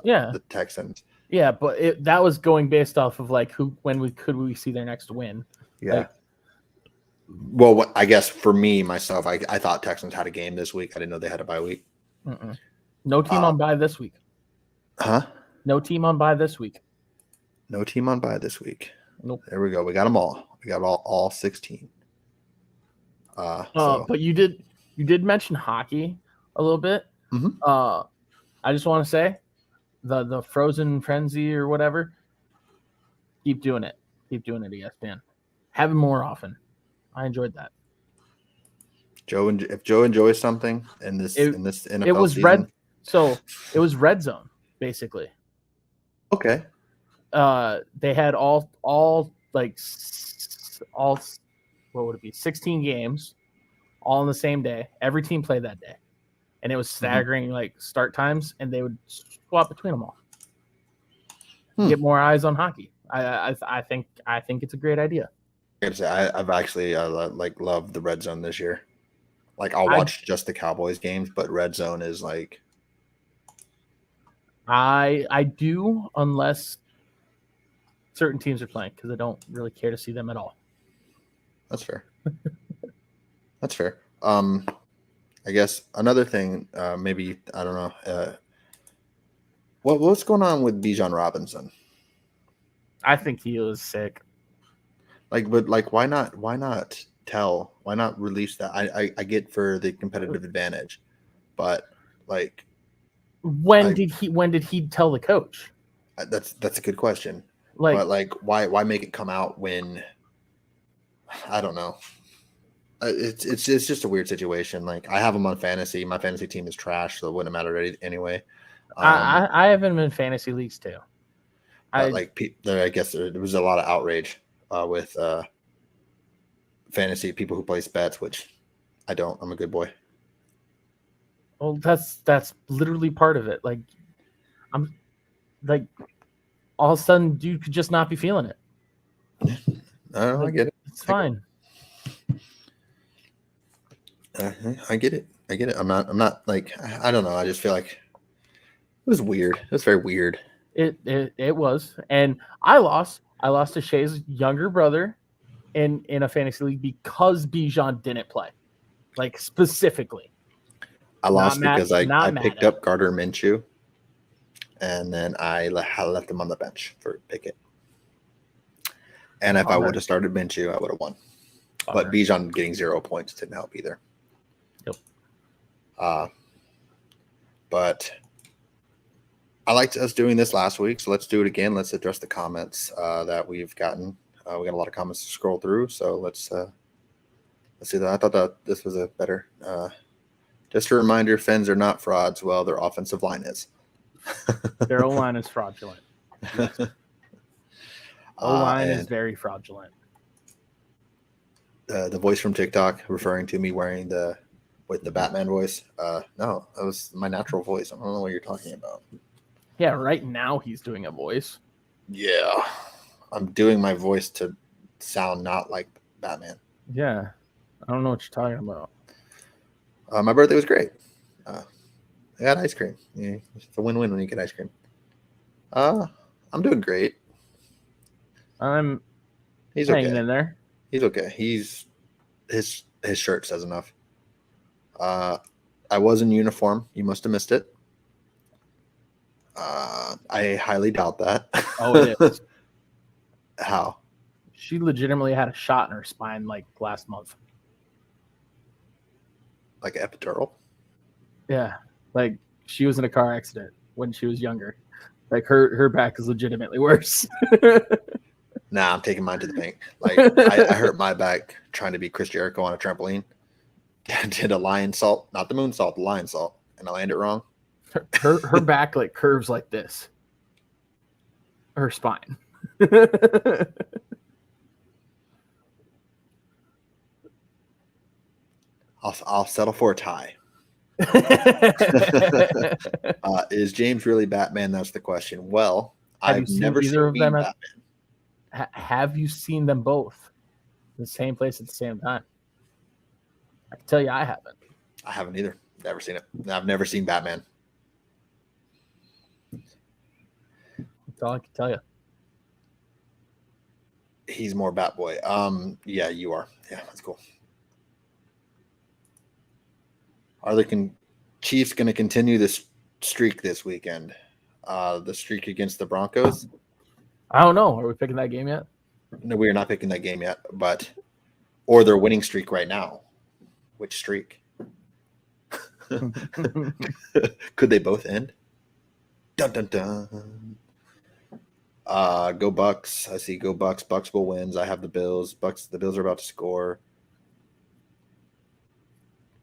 Speaker 2: Yeah.
Speaker 1: The Texans.
Speaker 2: Yeah, but that was going based off of like when we see their next win.
Speaker 1: Yeah.
Speaker 2: Like,
Speaker 1: well, I guess for me myself, I thought Texans had a game this week. I didn't know they had a bye week.
Speaker 2: No team on bye this week.
Speaker 1: Huh?
Speaker 2: No team on bye this week.
Speaker 1: No team on bye this week.
Speaker 2: Nope.
Speaker 1: There we go. We got them all. We got all 16.
Speaker 2: But you did mention hockey a little bit.
Speaker 1: Mm-hmm.
Speaker 2: I just want to say the Frozen Frenzy or whatever. Keep doing it. Keep doing it, ESPN. Have it more often. I enjoyed that.
Speaker 1: If Joe enjoys something in this NFL
Speaker 2: it was
Speaker 1: season,
Speaker 2: it was red zone basically.
Speaker 1: Okay.
Speaker 2: They had all what would it be? 16 games, all on the same day. Every team played that day, and it was staggering like start times, and they would swap between them all. Get more eyes on hockey. I think it's a great idea.
Speaker 1: I've actually loved the red zone this year. Like I'll watch just the Cowboys games, but red zone is like
Speaker 2: I do unless certain teams are playing because I don't really care to see them at all.
Speaker 1: That's fair. That's fair. I guess another thing, maybe I don't know. What's going on with Bijan Robinson?
Speaker 2: I think he was sick.
Speaker 1: But why not tell? Why not release that? I get for the competitive advantage, but like
Speaker 2: when did he tell the coach?
Speaker 1: That's a good question. But why make it come out when? I don't know. It's just a weird situation. Like I have him on fantasy. My fantasy team is trash, so it wouldn't matter anyway.
Speaker 2: I have him in fantasy leagues too.
Speaker 1: I guess there was a lot of outrage with fantasy people who place bets, which I don't. I'm a good boy.
Speaker 2: Well, that's literally part of it. Like I'm like all of a sudden dude could just not be feeling it.
Speaker 1: I get it.
Speaker 2: It's fine.
Speaker 1: I get it. I'm not like I don't know. I just feel like it was weird. It was very weird.
Speaker 2: It was, and I lost to Shay's younger brother in a fantasy league because Bijan didn't play, like specifically.
Speaker 1: I lost because I picked up Gardner Minshew, and then I left him on the bench for Pickett. And if I would have started Minshew, I would have won. But Bijan getting 0 points didn't help either. Yep. But I liked us doing this last week, so let's do it again. Let's address the comments that we've gotten. We got a lot of comments to scroll through, so let's see that. I thought that this was a better. Just a reminder: Fins are not frauds. Well, their offensive line is.
Speaker 2: Their O-line is fraudulent. Yes. O-line is very fraudulent.
Speaker 1: The voice from TikTok referring to me wearing the Batman voice. No, that was my natural voice. I don't know what you're talking about.
Speaker 2: Yeah, right now he's doing a voice.
Speaker 1: Yeah, I'm doing my voice to sound not like Batman.
Speaker 2: Yeah, I don't know what you're talking about.
Speaker 1: My birthday was great. I got ice cream. Yeah, it's a win-win when you get ice cream. I'm doing great.
Speaker 2: He's hanging in there.
Speaker 1: He's okay. His shirt says enough. I was in uniform. You must have missed it. I highly doubt that.
Speaker 2: Oh, it is.
Speaker 1: How?
Speaker 2: She legitimately had a shot in her spine like last month.
Speaker 1: Like epidural?
Speaker 2: Yeah. Like she was in a car accident when she was younger. Like her back is legitimately worse.
Speaker 1: Nah, I'm taking mine to the bank. Like I hurt my back trying to be Chris Jericho on a trampoline. Did a lion salt, not the moon salt, the lion salt, and I landed wrong.
Speaker 2: Her back like curves like this. Her spine.
Speaker 1: I'll settle for a tie. Is James really Batman? That's the question. Well, I've never seen either of them.
Speaker 2: Have you seen them both in the same place at the same time? I can tell you I haven't.
Speaker 1: I haven't either. Never seen it. I've never seen Batman.
Speaker 2: That's all I can tell you.
Speaker 1: He's more Batboy. Yeah, you are. Yeah, that's cool. Are the Chiefs going to continue this streak this weekend? The streak against the Broncos?
Speaker 2: I don't know. Are we picking that game yet?
Speaker 1: No, we are not picking that game yet, or their winning streak right now. Which streak? Could they both end? Dun dun dun. Go Bucks. I see go Bucks. Bucks will wins. I have the Bills. The Bills are about to score.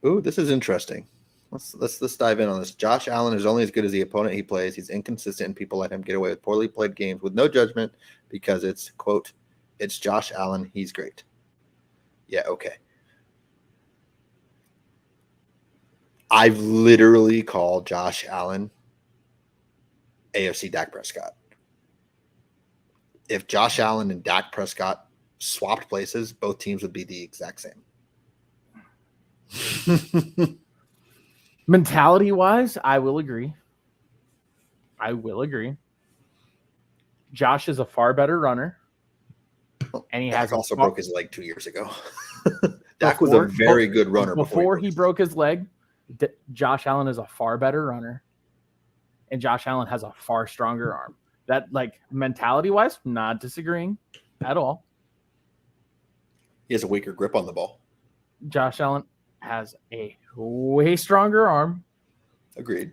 Speaker 1: Ooh, this is interesting. Let's dive in on this. Josh Allen is only as good as the opponent he plays. He's inconsistent, and people let him get away with poorly played games with no judgment because it's, quote, it's Josh Allen. He's great. Yeah, okay. I've literally called Josh Allen AFC Dak Prescott. If Josh Allen and Dak Prescott swapped places, both teams would be the exact same.
Speaker 2: Mentality-wise, I will agree. Josh is a far better runner, and he
Speaker 1: Dak
Speaker 2: has
Speaker 1: also broke his leg 2 years ago. Dak was a very good runner
Speaker 2: before he broke his leg. Josh Allen is a far better runner, and Josh Allen has a far stronger arm. That, like, mentality-wise, not disagreeing at all.
Speaker 1: He has a weaker grip on the ball.
Speaker 2: Josh Allen has a way stronger arm.
Speaker 1: Agreed.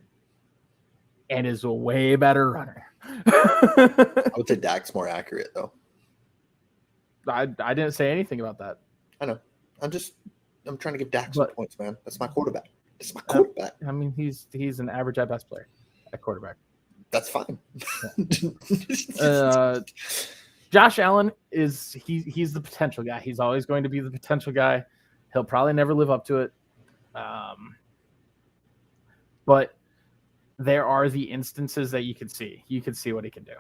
Speaker 2: And is a way better runner.
Speaker 1: I would say Dak's more accurate, though.
Speaker 2: I didn't say anything about that.
Speaker 1: I know. I'm trying to give Dak some points, man. That's my quarterback. That's my quarterback.
Speaker 2: I mean, he's an average at best player at quarterback.
Speaker 1: That's fine.
Speaker 2: Josh Allen he's the potential guy. He's always going to be the potential guy. He'll probably never live up to it. But there are the instances that you can see. You can see what he can do.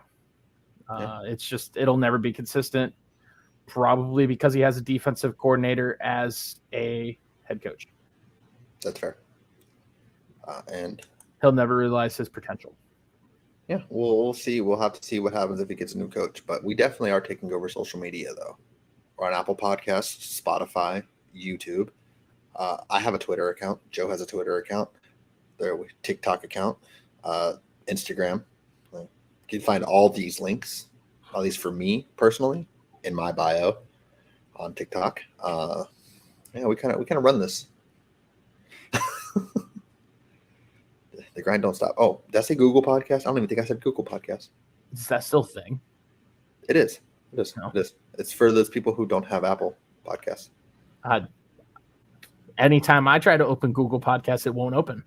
Speaker 2: It's just it'll never be consistent. Probably because he has a defensive coordinator as a head coach.
Speaker 1: That's fair. And
Speaker 2: he'll never realize his potential.
Speaker 1: Yeah, we'll see. We'll have to see what happens if he gets a new coach. But we definitely are taking over social media, though. We're on Apple Podcasts, Spotify, YouTube. I have a Twitter account. Joe has a Twitter account. TikTok account, Instagram. You can find all these links, at least for me personally, in my bio on TikTok. We kind of run this. The grind don't stop. Oh, did I say Google Podcast? I don't even think I said Google Podcast.
Speaker 2: Is that still a thing?
Speaker 1: It is. It is. No. It is. It's for those people who don't have Apple Podcasts.
Speaker 2: Anytime I try to open Google Podcasts, it won't open.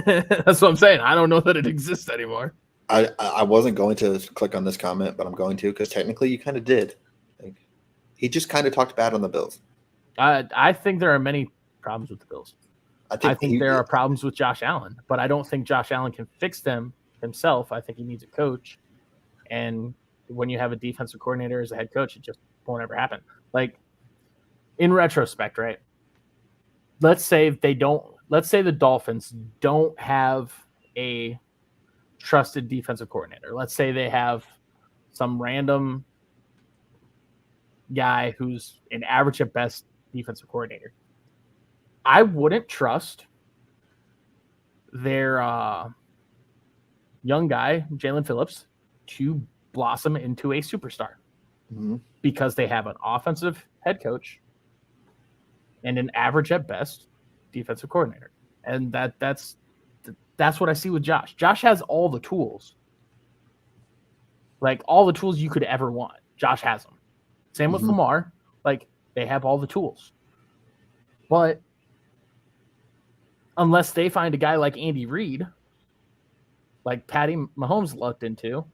Speaker 2: That's what I'm saying. I don't know that it exists anymore.
Speaker 1: I wasn't going to click on this comment, but I'm going to because technically you kind of did. He just kind of talked bad on the Bills.
Speaker 2: I think there are many problems with the Bills. I think there are problems with Josh Allen, but I don't think Josh Allen can fix them himself. I think he needs a coach. And when you have a defensive coordinator as a head coach, it just won't ever happen. Like, in retrospect, right? Let's say the Dolphins don't have a trusted defensive coordinator. Let's say they have some random guy who's an average at best defensive coordinator. I wouldn't trust their young guy, Jalen Phillips, to blossom into a superstar because they have an offensive head coach and an average at best defensive coordinator. And that's what I see with Josh. Josh has all the tools. Like, all the tools you could ever want. Josh has them. Same with Lamar. Like, they have all the tools. But unless they find a guy like Andy Reid, like Patty Mahomes lucked into,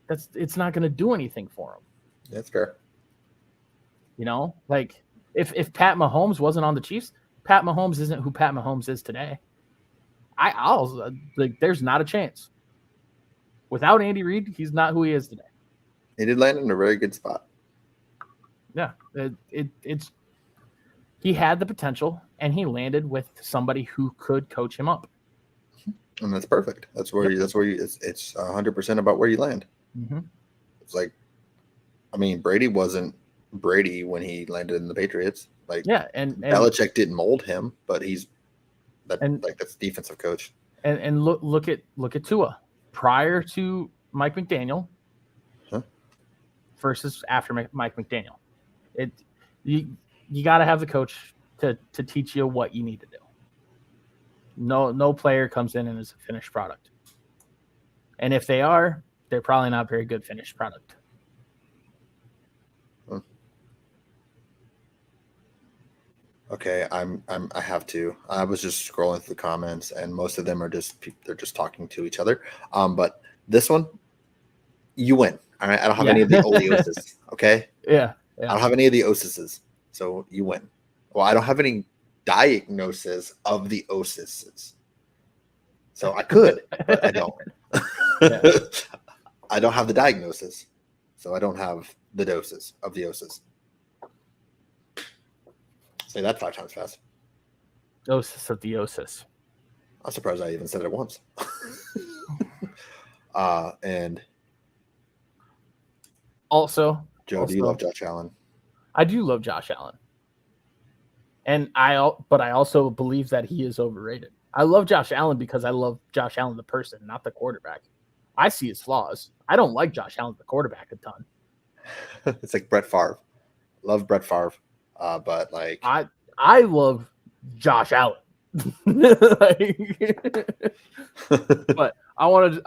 Speaker 2: it's not going to do anything for him.
Speaker 1: That's fair.
Speaker 2: You know, like if Pat Mahomes wasn't on the Chiefs, Pat Mahomes isn't who Pat Mahomes is today. I'll there's not a chance. Without Andy Reid, he's not who he is today.
Speaker 1: He did land in a very good spot.
Speaker 2: Yeah, it's he had the potential, and he landed with somebody who could coach him up.
Speaker 1: And that's perfect. That's where it's 100% about where you land.
Speaker 2: Mm-hmm.
Speaker 1: It's like, I mean, Brady wasn't Brady when he landed in the Patriots. Like,
Speaker 2: Yeah, and
Speaker 1: Belichick didn't mold him, but that's defensive coach.
Speaker 2: And look at Tua prior to Mike McDaniel versus after Mike McDaniel. You got to have the coach to teach you what you need to do. No player comes in and is a finished product. And if they are, they're probably not very good finished product.
Speaker 1: Okay, I have to. I was just scrolling through the comments, and most of them they're just talking to each other. But this one, you win. All right, I don't have any of the Oleoses. Okay.
Speaker 2: Yeah.
Speaker 1: I don't have any of the osises, so you win. Well, I don't have any diagnosis of the osises, so I could, but I don't. I don't have the diagnosis, so I don't have the doses of the osis. Say that 5 times fast.
Speaker 2: Osis of the osis.
Speaker 1: I'm surprised I even said it once. And
Speaker 2: also,
Speaker 1: Joe, do you love Josh Allen?
Speaker 2: I do love Josh Allen, but I also believe that he is overrated. I love Josh Allen because I love Josh Allen the person, not the quarterback. I see his flaws. I don't like Josh Allen the quarterback a ton.
Speaker 1: It's like Brett Favre. Love Brett Favre, but like
Speaker 2: I love Josh Allen. But I wanted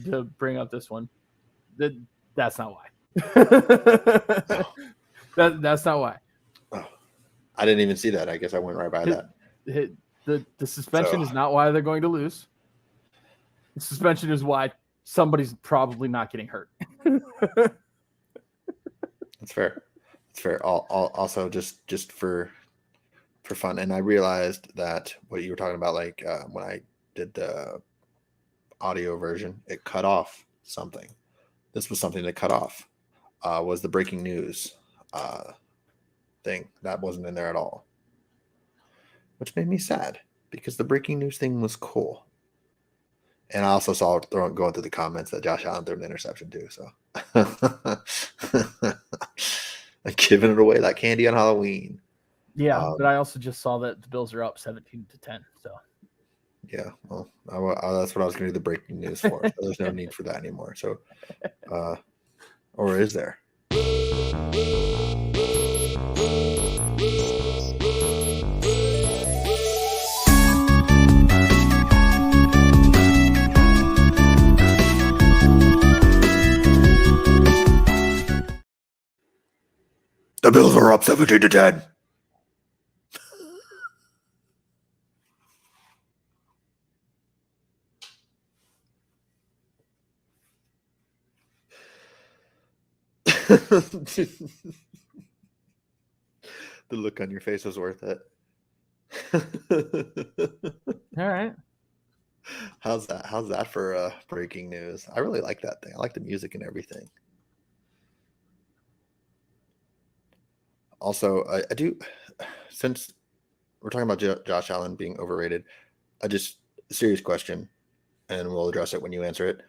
Speaker 2: to bring up this one. That's not why. That's not why.
Speaker 1: Oh, I didn't even see that. I guess I went right by that.
Speaker 2: The suspension is not why they're going to lose. The suspension is why somebody's probably not getting hurt.
Speaker 1: That's fair. It's fair. Also, just for fun, and I realized that what you were talking about, like when I did the audio version, it cut off something. This was something that cut off. Was the breaking news thing that wasn't in there at all, which made me sad because the breaking news thing was cool. And I also saw going through the comments that Josh Allen threw an interception too. So giving it away like candy on Halloween.
Speaker 2: Yeah, but I also just saw that the Bills are up 17-10. So
Speaker 1: yeah, well, that's what I was going to do the breaking news for. So there's no need for that anymore. So, or is there? The Bills are up 17-10. The look on your face was worth it.
Speaker 2: All right.
Speaker 1: How's that for breaking news? I really like that thing. I like the music and everything. Also, I do, since we're talking about Josh Allen being overrated, serious question, and we'll address it when you answer it.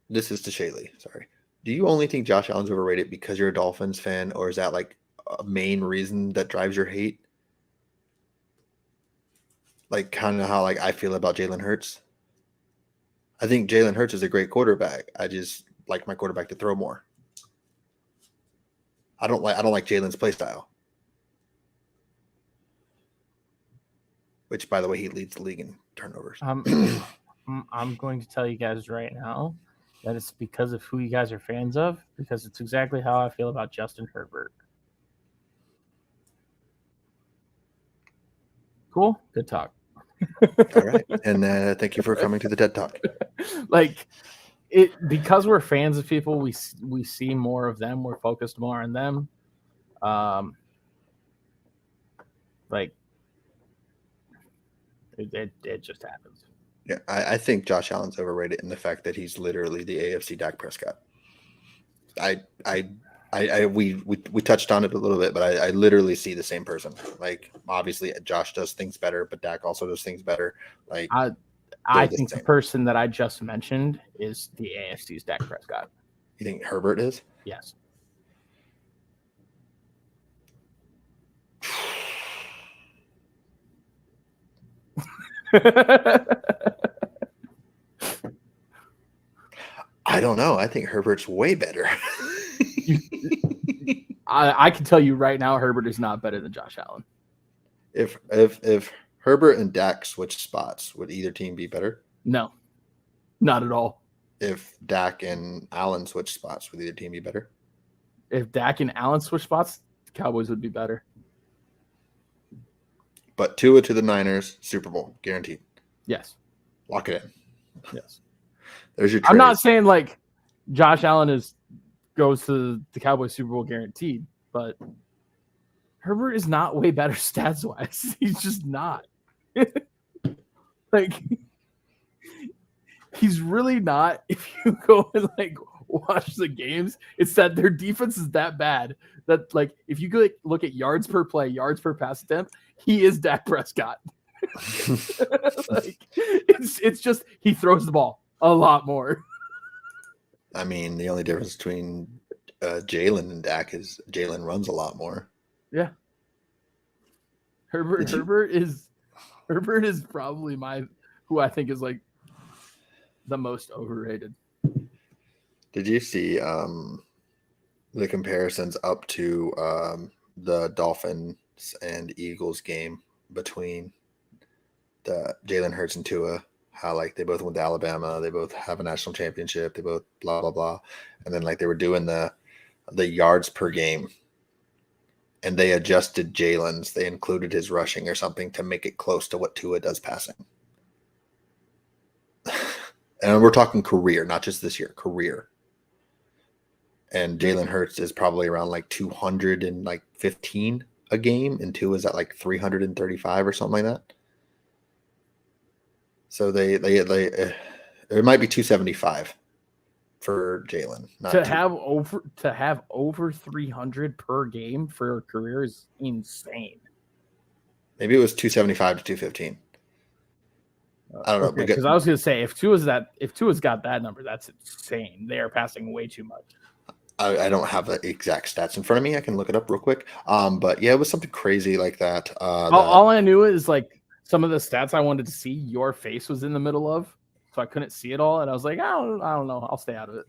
Speaker 1: This is to Shaylee, sorry. Do you only think Josh Allen's overrated because you're a Dolphins fan, or is that like a main reason that drives your hate? Like kind of how like I feel about Jalen Hurts. I think Jalen Hurts is a great quarterback. I just like my quarterback to throw more. I don't like Jalen's play style. Which, by the way, he leads the league in turnovers.
Speaker 2: I'm going to tell you guys right now that it's because of who you guys are fans of, because it's exactly how I feel about Justin Herbert. Cool? Good talk.
Speaker 1: All right. And thank you for coming to the TED Talk.
Speaker 2: Like, because we're fans of people, we see more of them. We're focused more on them. Like, it just happens.
Speaker 1: Yeah, I think Josh Allen's overrated in the fact that he's literally the AFC Dak Prescott. We touched on it a little bit, but I literally see the same person. Like obviously Josh does things better, but Dak also does things better. Like
Speaker 2: I
Speaker 1: they're the
Speaker 2: think the
Speaker 1: same.
Speaker 2: person that I just mentioned is the AFC's Dak Prescott.
Speaker 1: You think Herbert is?
Speaker 2: Yes.
Speaker 1: I don't know. I think Herbert's way better.
Speaker 2: I can tell you right now, Herbert is not better than Josh Allen.
Speaker 1: If Herbert and Dak switch spots, would either team be better?
Speaker 2: No, not at all.
Speaker 1: If Dak and Allen switch spots, would either team be better?
Speaker 2: If Dak and Allen switch spots, the Cowboys would be better.
Speaker 1: But Tua to the Niners, Super Bowl, guaranteed.
Speaker 2: Yes.
Speaker 1: Lock it in.
Speaker 2: Yes.
Speaker 1: There's your trade.
Speaker 2: I'm not saying like Josh Allen goes to the Cowboys Super Bowl guaranteed, but Herbert is not way better stats wise. He's just not. Like he's really not. If you go and like watch the games, it's that their defense is that bad that like if you could look at yards per play, yards per pass attempt, he is Dak Prescott. Like it's just he throws the ball a lot more.
Speaker 1: I mean, the only difference between Jalen and Dak is Jalen runs a lot more.
Speaker 2: Yeah. Herbert is probably who I think is like the most overrated.
Speaker 1: Did you see the comparisons up to the Dolphins and Eagles game between the Jalen Hurts and Tua? How like they both went to Alabama, they both have a national championship, they both blah blah blah, and then like they were doing the yards per game, and they adjusted Jalen's. They included his rushing or something to make it close to what Tua does passing. And we're talking career, not just this year, career. And Jalen Hurts is probably around like 215 a game, and Tua is at like 335 or something like that. So they it might be 275 for Jalen.
Speaker 2: To have over 300 per game for a career is insane.
Speaker 1: Maybe it was 275 to 215. I don't know.
Speaker 2: Because I was going to say if Tua's got that number, that's insane. They are passing way too much.
Speaker 1: I don't have the exact stats in front of me. I can look it up real quick. But yeah, it was something crazy like that.
Speaker 2: All I knew is like some of the stats I wanted to see, your face was in the middle of, so I couldn't see it all, and I was like, I don't know, I'll stay out of it.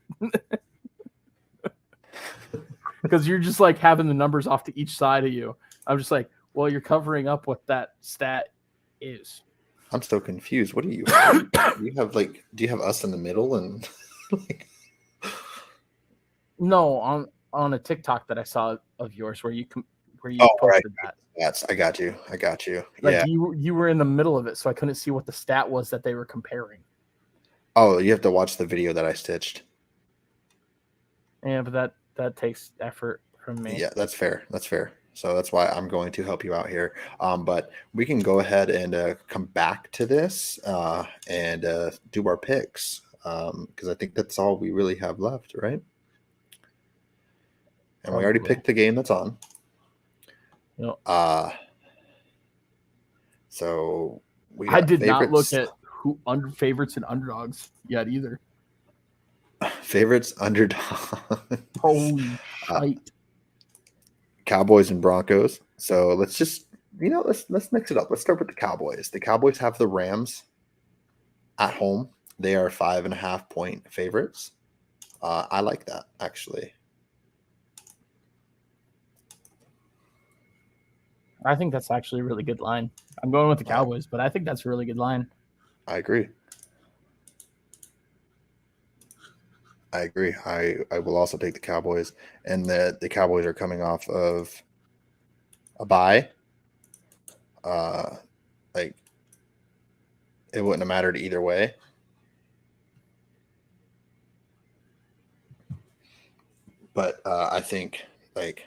Speaker 2: Because you're just like having the numbers off to each side of you. I'm just like, well, you're covering up what that stat is.
Speaker 1: I'm so confused. What do you have? Do you have us in the middle and like?
Speaker 2: No, on a TikTok that I saw of yours where you posted
Speaker 1: right.
Speaker 2: that.
Speaker 1: That's I got you.
Speaker 2: Like
Speaker 1: yeah.
Speaker 2: you were in the middle of it, so I couldn't see what the stat was that they were comparing.
Speaker 1: Oh, you have to watch the video that I stitched.
Speaker 2: Yeah, but that takes effort from me.
Speaker 1: Yeah, that's fair. So that's why I'm going to help you out here. But we can go ahead and come back to this and do our picks because I think that's all we really have left, right? And we already picked the game that's on.
Speaker 2: Yep.
Speaker 1: So
Speaker 2: I did not look at favorites and underdogs yet either.
Speaker 1: Favorites, underdog.
Speaker 2: Holy shit.
Speaker 1: Cowboys and Broncos. So let's just let's mix it up. Let's start with the Cowboys. The Cowboys have the Rams at home. They are 5.5 point favorites. I like that actually.
Speaker 2: I think that's actually a really good line. I'm going with the Cowboys, but I think that's a really good line.
Speaker 1: I agree. I will also take the Cowboys, and the Cowboys are coming off of a bye. Like it wouldn't have mattered either way. But I think like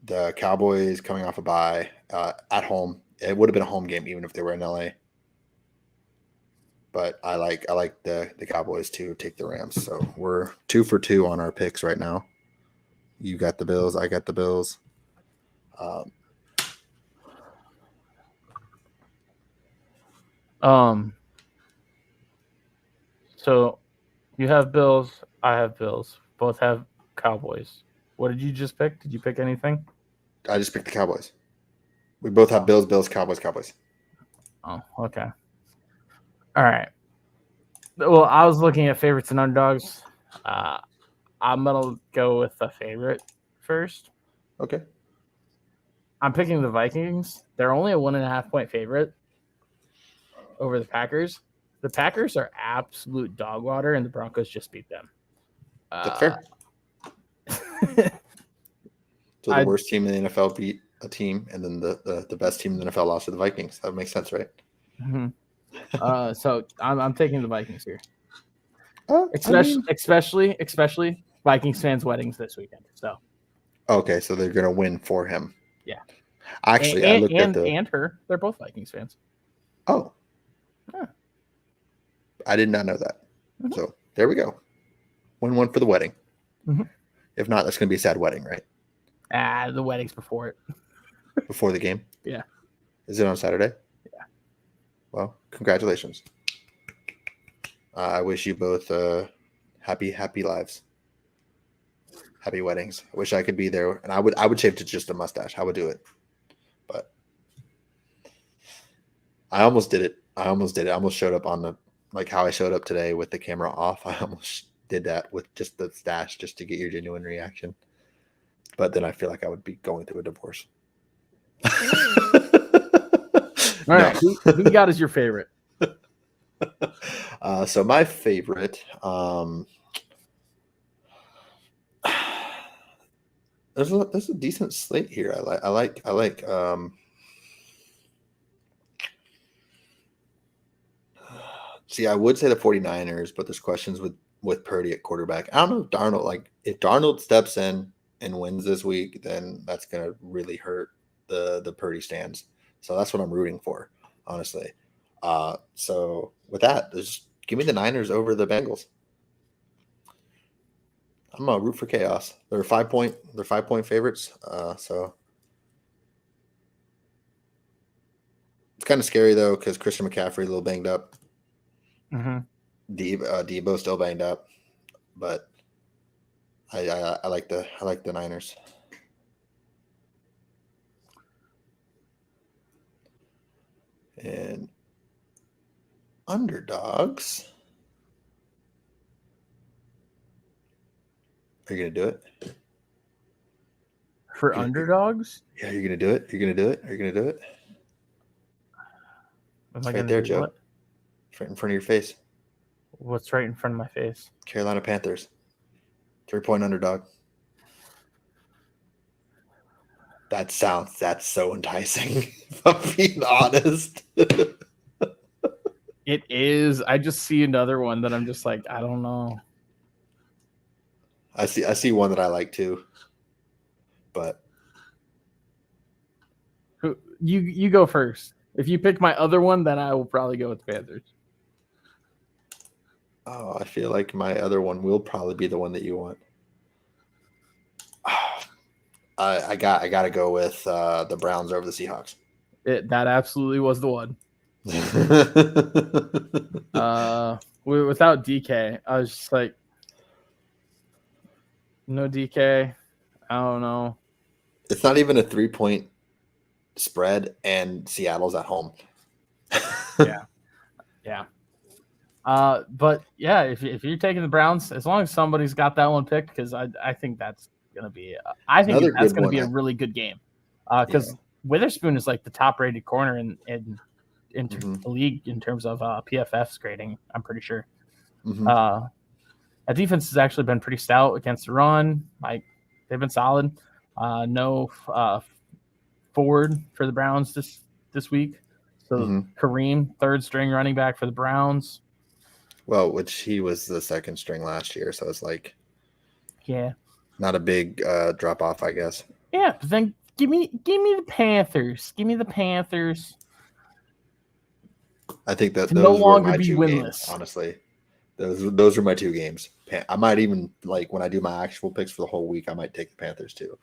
Speaker 1: the Cowboys coming off a bye at home, it would have been a home game even if they were in LA. but I like the Cowboys to take the Rams. So we're 2 for 2 on our picks right now. You got the Bills, I got the Bills. Um,
Speaker 2: So you have Bills, I have Bills. Both have Cowboys. What did you just pick? Did you pick anything?
Speaker 1: I just picked the Cowboys. We both have Bills, Bills, Cowboys, Cowboys.
Speaker 2: Oh, okay. All right. Well, I was looking at favorites and underdogs. I'm gonna go with the favorite first.
Speaker 1: Okay.
Speaker 2: I'm picking the Vikings. They're only a 1.5 point favorite over the Packers. The Packers are absolute dog water, and the Broncos just beat them.
Speaker 1: That's fair. So the worst team in the NFL beat a team, and then the best team in the NFL lost to the Vikings. That makes sense, right?
Speaker 2: Mm-hmm. So I'm taking the Vikings here. Especially Vikings fans' weddings this weekend. So
Speaker 1: okay, so they're gonna win for him.
Speaker 2: Yeah.
Speaker 1: Actually, I looked at
Speaker 2: and her. They're both Vikings fans.
Speaker 1: Oh. Yeah. I did not know that. Mm-hmm. So there we go. 1-1 for the wedding.
Speaker 2: Mm-hmm.
Speaker 1: If not, that's gonna be a sad wedding, right?
Speaker 2: The wedding's before it.
Speaker 1: Before the game?
Speaker 2: Yeah.
Speaker 1: Is it on Saturday?
Speaker 2: Yeah.
Speaker 1: Well, congratulations. I wish you both happy lives. Happy weddings. I wish I could be there, and I would shave to just a mustache. I would do it, but I almost did it. I almost showed up on the like how I showed up today with the camera off. I almost did that with just the stash just to get your genuine reaction. But then I feel like I would be going through a divorce.
Speaker 2: All right, who you got as your favorite?
Speaker 1: So my favorite, there's a decent slate here. I like. See, I would say the 49ers, but there's questions with Purdy at quarterback. I don't know if Darnold, if Darnold steps in and wins this week, then that's gonna really hurt the Purdy stands. So that's what I'm rooting for, honestly. So with that, just give me the Niners over the Bengals. I'm gonna root for chaos. They're 5-point favorites. So it's kind of scary though because Christian McCaffrey a little banged up.
Speaker 2: Mm-hmm.
Speaker 1: Debo still banged up, but I like the Niners. And underdogs. Are you gonna do it?
Speaker 2: For underdogs?
Speaker 1: Yeah, you're gonna do it. You're gonna do it. Are you gonna do it?
Speaker 2: Am I right there, Joe. What?
Speaker 1: Right in front of your face.
Speaker 2: What's right in front of my face?
Speaker 1: Carolina Panthers. 3-point underdog. That's so enticing. If I'm being honest.
Speaker 2: It is. I just see another one that I'm just like, I don't know.
Speaker 1: I see one that I like too. But
Speaker 2: you go first. If you pick my other one, then I will probably go with the Panthers.
Speaker 1: Oh, I feel like my other one will probably be the one that you want. I got to go with the Browns over the Seahawks.
Speaker 2: That absolutely was the one. Without DK, I was just like, no DK. I don't know.
Speaker 1: It's not even a 3-point spread, and Seattle's at home.
Speaker 2: Yeah. But yeah, if you're taking the Browns, as long as somebody's got that one picked, because I think that's gonna be that's gonna be a really good game. Because Witherspoon is like the top rated corner in the league in terms of PFF's grading. I'm pretty sure.
Speaker 1: Mm-hmm.
Speaker 2: That defense has actually been pretty stout against the run. Like they've been solid. No forward for the Browns this week. So Kareem, third string running back for the Browns.
Speaker 1: Well, which he was the second string last year, so it's like, not a big drop off, I guess.
Speaker 2: Yeah, but then give me the Panthers. Give me the Panthers.
Speaker 1: I think that
Speaker 2: to no
Speaker 1: those were
Speaker 2: longer
Speaker 1: my
Speaker 2: be
Speaker 1: two games,
Speaker 2: winless.
Speaker 1: honestly. Those are my two games. I might even, like, when I do my actual picks for the whole week, I might take the Panthers too.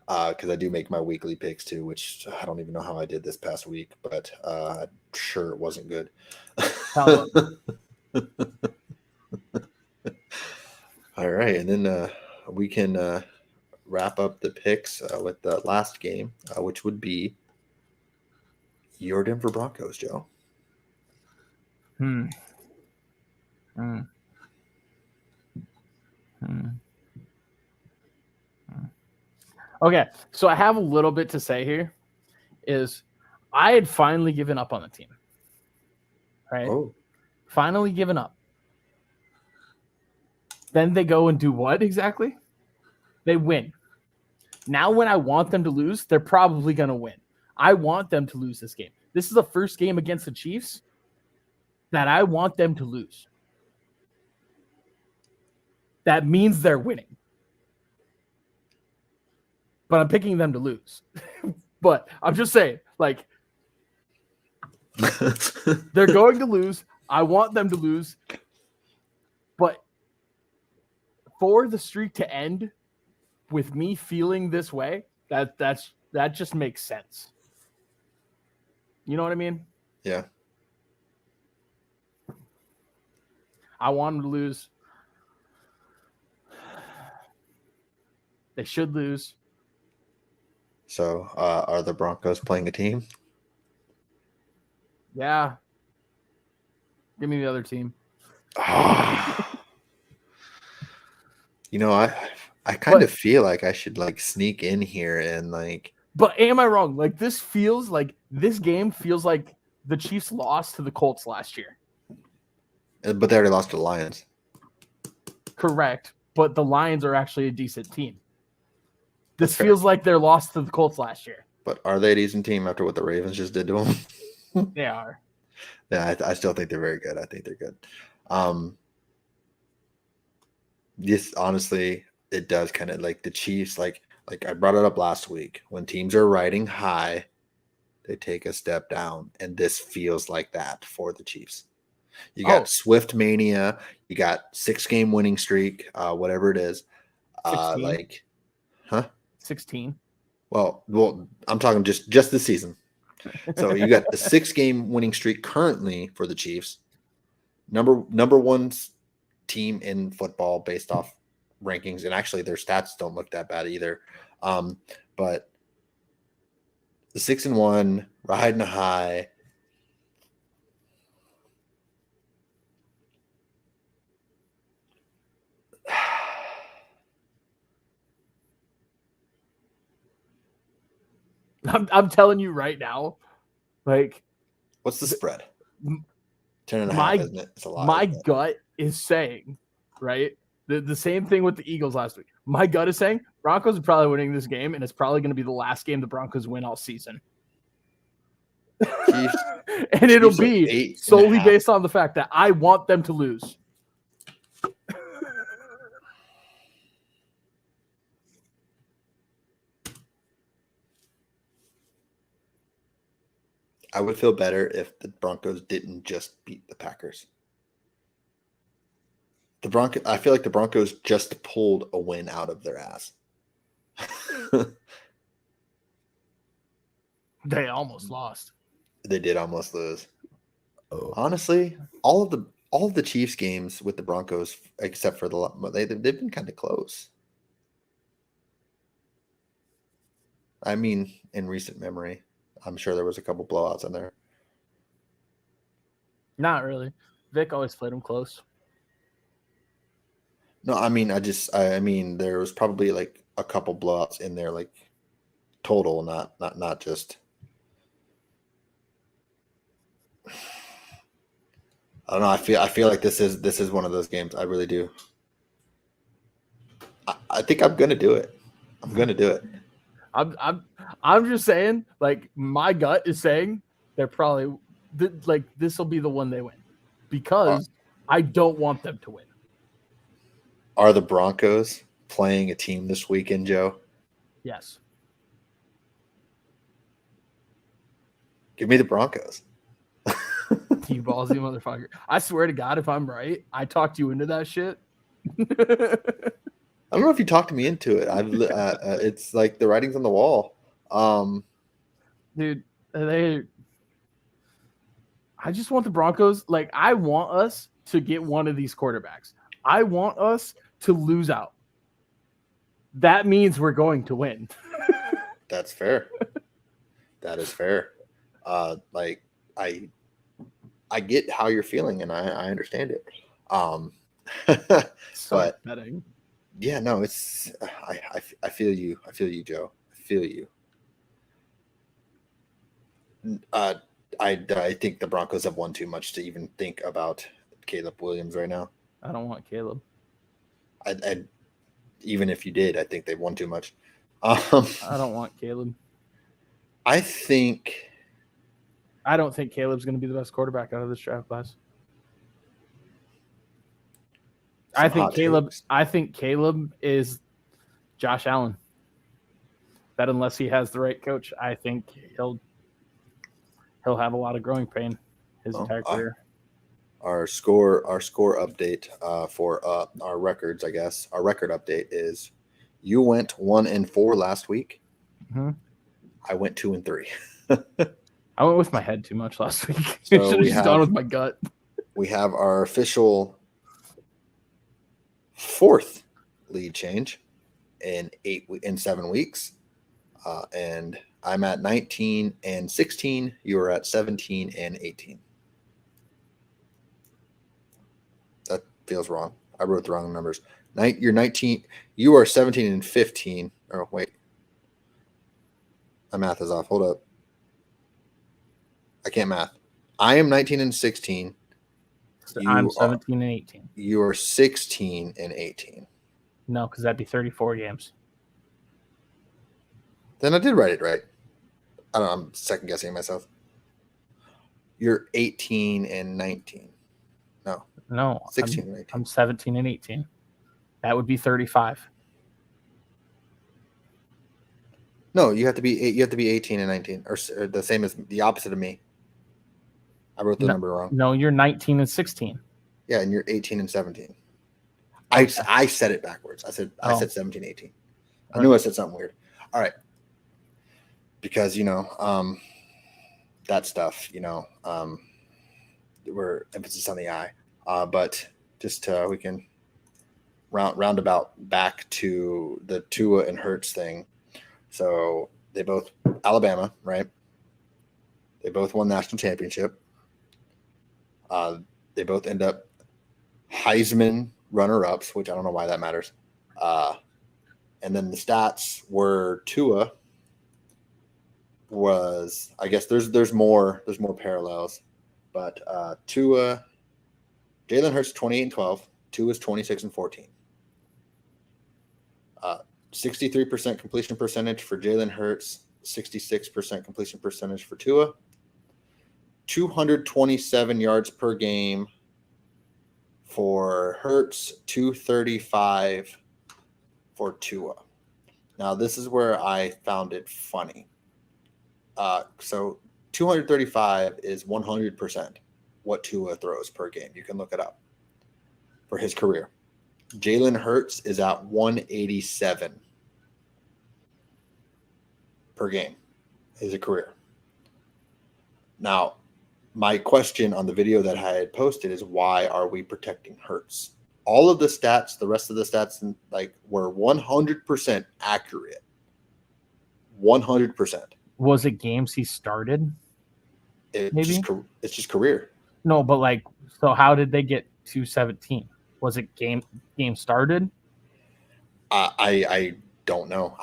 Speaker 1: Because I do make my weekly picks too, which I don't even know how I did this past week, but I'm sure it wasn't good.
Speaker 2: Tell us.
Speaker 1: All right, and then we can wrap up the picks with the last game, which would be your Denver Broncos, Joe.
Speaker 2: Hmm. Hmm. Hmm. Okay, so I have a little bit to say here. Is I had finally given up on the team, right?
Speaker 1: Oh,
Speaker 2: Finally given up. Then they go and do what exactly? They win. Now, when I want them to lose, they're probably going to win. I want them to lose this game. This is the first game against the Chiefs that I want them to lose. That means they're winning. But I'm picking them to lose. But I'm just saying, like, they're going to lose. I want them to lose. But for the streak to end with me feeling this way, that just makes sense. You know what I mean?
Speaker 1: yeah.
Speaker 2: I want them to lose. They should lose.
Speaker 1: So, are the Broncos playing a team?
Speaker 2: Yeah. Give me the other team.
Speaker 1: You know, I kind of feel like I should like sneak in here and like.
Speaker 2: But am I wrong? Like this game feels like the Chiefs lost to the Colts last year.
Speaker 1: But they already lost to the Lions.
Speaker 2: Correct. But the Lions are actually a decent team. This feels like they're lost to the Colts last year.
Speaker 1: But are they a decent team after what the Ravens just did to them?
Speaker 2: They are.
Speaker 1: Yeah, I still think they're very good. I think they're good. Yes, honestly, it does kind of like the Chiefs. Like I brought it up last week. When teams are riding high, they take a step down, and this feels like that for the Chiefs. You got Swift mania. You got 6-game winning streak. Whatever it is.
Speaker 2: 16. 16.
Speaker 1: Well, I'm talking just this season. So you got a 6-game winning streak currently for the Chiefs. Number one team in football based off rankings, and actually their stats don't look that bad either. But the 6-1, riding a high.
Speaker 2: I'm telling you right now, like,
Speaker 1: what's the spread? 10.5, isn't it? It's a lot.
Speaker 2: My gut is saying, right? The same thing with the Eagles last week. My gut is saying Broncos are probably winning this game, and it's probably going to be the last game the Broncos win all season.
Speaker 1: Chiefs,
Speaker 2: and it'll be solely based on the fact that I want them to lose.
Speaker 1: I would feel better if the Broncos didn't just beat the Packers. I feel like the Broncos just pulled a win out of their ass.
Speaker 2: They almost lost.
Speaker 1: They did almost lose. Honestly, all of the Chiefs games with the Broncos, except for they've been kind of close. I mean, in recent memory, I'm sure there was a couple blowouts in there.
Speaker 2: Not really. Vic always played them close.
Speaker 1: No, I mean, I mean, there was probably like a couple blowouts in there, like total, not just. I don't know. I feel like this is one of those games. I really do. I think I'm gonna do it. I'm gonna do it.
Speaker 2: I'm just saying, like, my gut is saying they're probably like this will be the one they win because I don't want them to win.
Speaker 1: Are the Broncos playing a team this weekend, Joe?
Speaker 2: Yes.
Speaker 1: Give me the Broncos.
Speaker 2: You ballsy motherfucker. I swear to God, if I'm right, I talked you into that shit.
Speaker 1: I don't know if you talked me into it. It's like the writing's on the wall.
Speaker 2: Dude, I just want the Broncos. Like, I want us to get one of these quarterbacks. I want us to lose out. That means we're going to win.
Speaker 1: That's fair. That is fair. Like I get how you're feeling, and I understand it.
Speaker 2: So
Speaker 1: But
Speaker 2: betting.
Speaker 1: yeah, no, it's I feel you. I feel you, Joe. I feel you. I think the Broncos have won too much to even think about Caleb Williams right now.
Speaker 2: I don't want Caleb.
Speaker 1: I even if you did, I think they've won too much.
Speaker 2: I don't want Caleb.
Speaker 1: I
Speaker 2: don't think Caleb's going to be the best quarterback out of this draft class. I think Caleb is Josh Allen. That unless he has the right coach, I think he'll have a lot of growing pain his entire career.
Speaker 1: Our score update for our records, I guess. Our record update is you went 1-4 last week.
Speaker 2: Mm-hmm.
Speaker 1: I went 2-3.
Speaker 2: I went with my head too much last week.
Speaker 1: So
Speaker 2: should have just gone with my gut.
Speaker 1: We have our official 4th lead change in 7 weeks, and I'm at 19-16. You are at 17-18. That feels wrong. I wrote the wrong numbers. You're 19. You are 17-15. Oh wait, my math is off. Hold up. I can't math. I am 19-16.
Speaker 2: I'm 17-18.
Speaker 1: You are 16-18.
Speaker 2: No, because that'd be 34 games.
Speaker 1: Then I did write it right. I don't know. I'm second guessing myself. You're 18-19. No, 16-18.
Speaker 2: I'm 17-18. That would be 35.
Speaker 1: No, you have to be 18-19, or the same as the opposite of me. I wrote the number wrong.
Speaker 2: No, you're 19-16.
Speaker 1: Yeah, and you're 18-17. Okay. I said it backwards. I said 17-18. I knew I said something weird. All right. Because that stuff, we're emphasis on the I. But just we can roundabout back to the Tua and Hurts thing. So they both Alabama, right? They both won national championship. They both end up Heisman runner-ups, which I don't know why that matters. And then the stats were Tua was, I guess there's more parallels, but Tua, Jalen Hurts 28-12, Tua's 26-14. 63% completion percentage for Jalen Hurts, 66% completion percentage for Tua. 227 yards per game for Hurts, 235 for Tua. Now, this is where I found it funny. So 235 is 100% what Tua throws per game. You can look it up for his career. Jalen Hurts is at 187 per game as a career. Now, my question on the video that I had posted is, why are we protecting Hurts? All of the stats, the rest of the stats, were 100% accurate. 100%.
Speaker 2: Was it games he started?
Speaker 1: It's just career.
Speaker 2: No, but so how did they get 217? Was it game started?
Speaker 1: I don't know.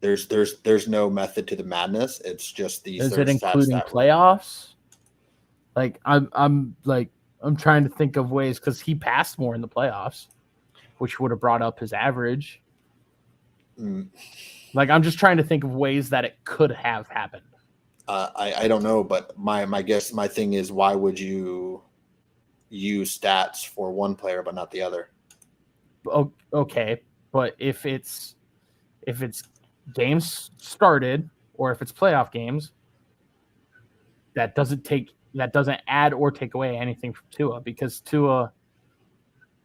Speaker 1: There's no method to the madness. It's just these.
Speaker 2: Is it including playoffs? I'm trying to think of ways, because he passed more in the playoffs, which would have brought up his average. I'm just trying to think of ways that it could have happened.
Speaker 1: I don't know, but my thing is, why would you use stats for one player but not the other?
Speaker 2: Okay, but if it's games started, or if it's playoff games, that doesn't take that doesn't add or take away anything from Tua, because Tua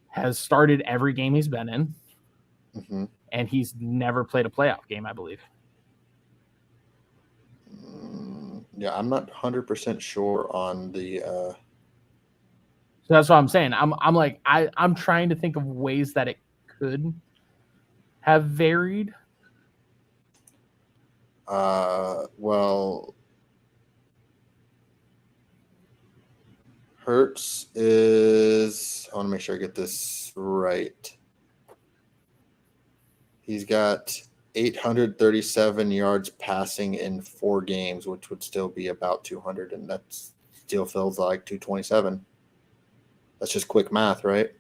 Speaker 2: has started every game he's been in, and he's never played a playoff game, I believe.
Speaker 1: Yeah, I'm not 100% sure on the.
Speaker 2: So that's what I'm saying. I'm trying to think of ways that it could have varied.
Speaker 1: Well, Hurts is. I want to make sure I get this right. He's got 837 yards passing in 4 games, which would still be about 200, and that still feels like 227. That's just quick math, right?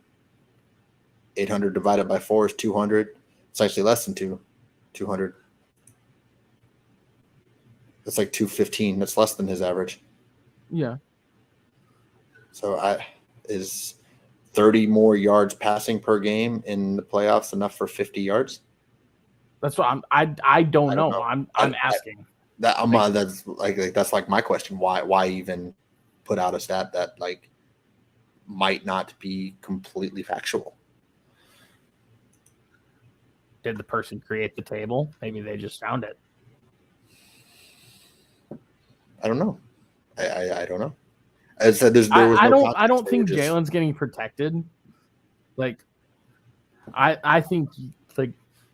Speaker 1: 800 divided by 4 is 200. It's actually less than 200. That's like 215. That's less than his average.
Speaker 2: Yeah.
Speaker 1: So is 30 more yards passing per game in the playoffs enough for 50 yards?
Speaker 2: That's what I don't know. I'm asking.
Speaker 1: That's like my question. Why even put out a stat that like might not be completely factual?
Speaker 2: Did the person create the table? Maybe they just found it.
Speaker 1: I don't know. I don't know. I said
Speaker 2: I don't think Jalen's getting protected. Like, I think like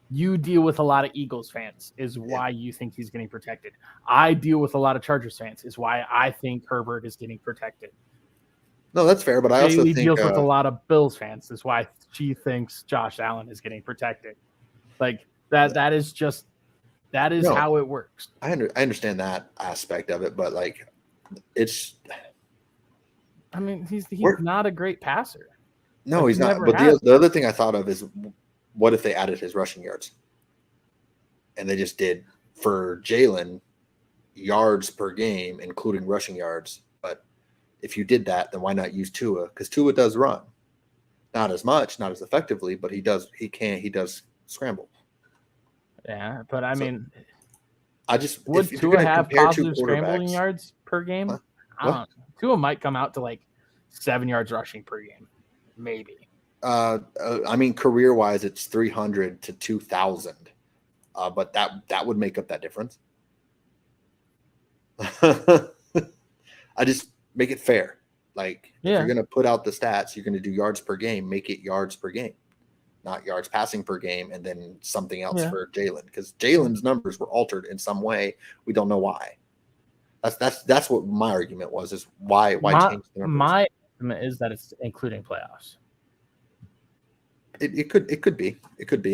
Speaker 2: you deal with a lot of Eagles fans is why you think he's getting protected. I deal with a lot of Chargers fans is why I think Herbert is getting protected.
Speaker 1: No, that's fair, but I also think
Speaker 2: deals with a lot of Bills fans is why she thinks Josh Allen is getting protected. Like that is how it works.
Speaker 1: I understand that aspect of it, but like it's.
Speaker 2: I mean, he's not a great passer.
Speaker 1: No, he's not. But the other thing I thought of is, what if they added his rushing yards? And they just did for Jalen yards per game, including rushing yards. But if you did that, then why not use Tua? Because Tua does run, not as much, not as effectively, but he does scramble.
Speaker 2: Yeah, but I mean,
Speaker 1: I just
Speaker 2: would Tua have positive scrambling yards per game? Tua might come out to like 7 yards rushing per game, maybe.
Speaker 1: I mean, career-wise, it's 300 to 2,000, but that would make up that difference. I just make it fair. Like, if you're going to put out the stats, you're going to do yards per game, make it yards per game, not yards passing per game, and then something else for Jalen, because Jalen's numbers were altered in some way. We don't know why. That's what my argument was, is why change the numbers.
Speaker 2: My argument is that it's including playoffs.
Speaker 1: It could be.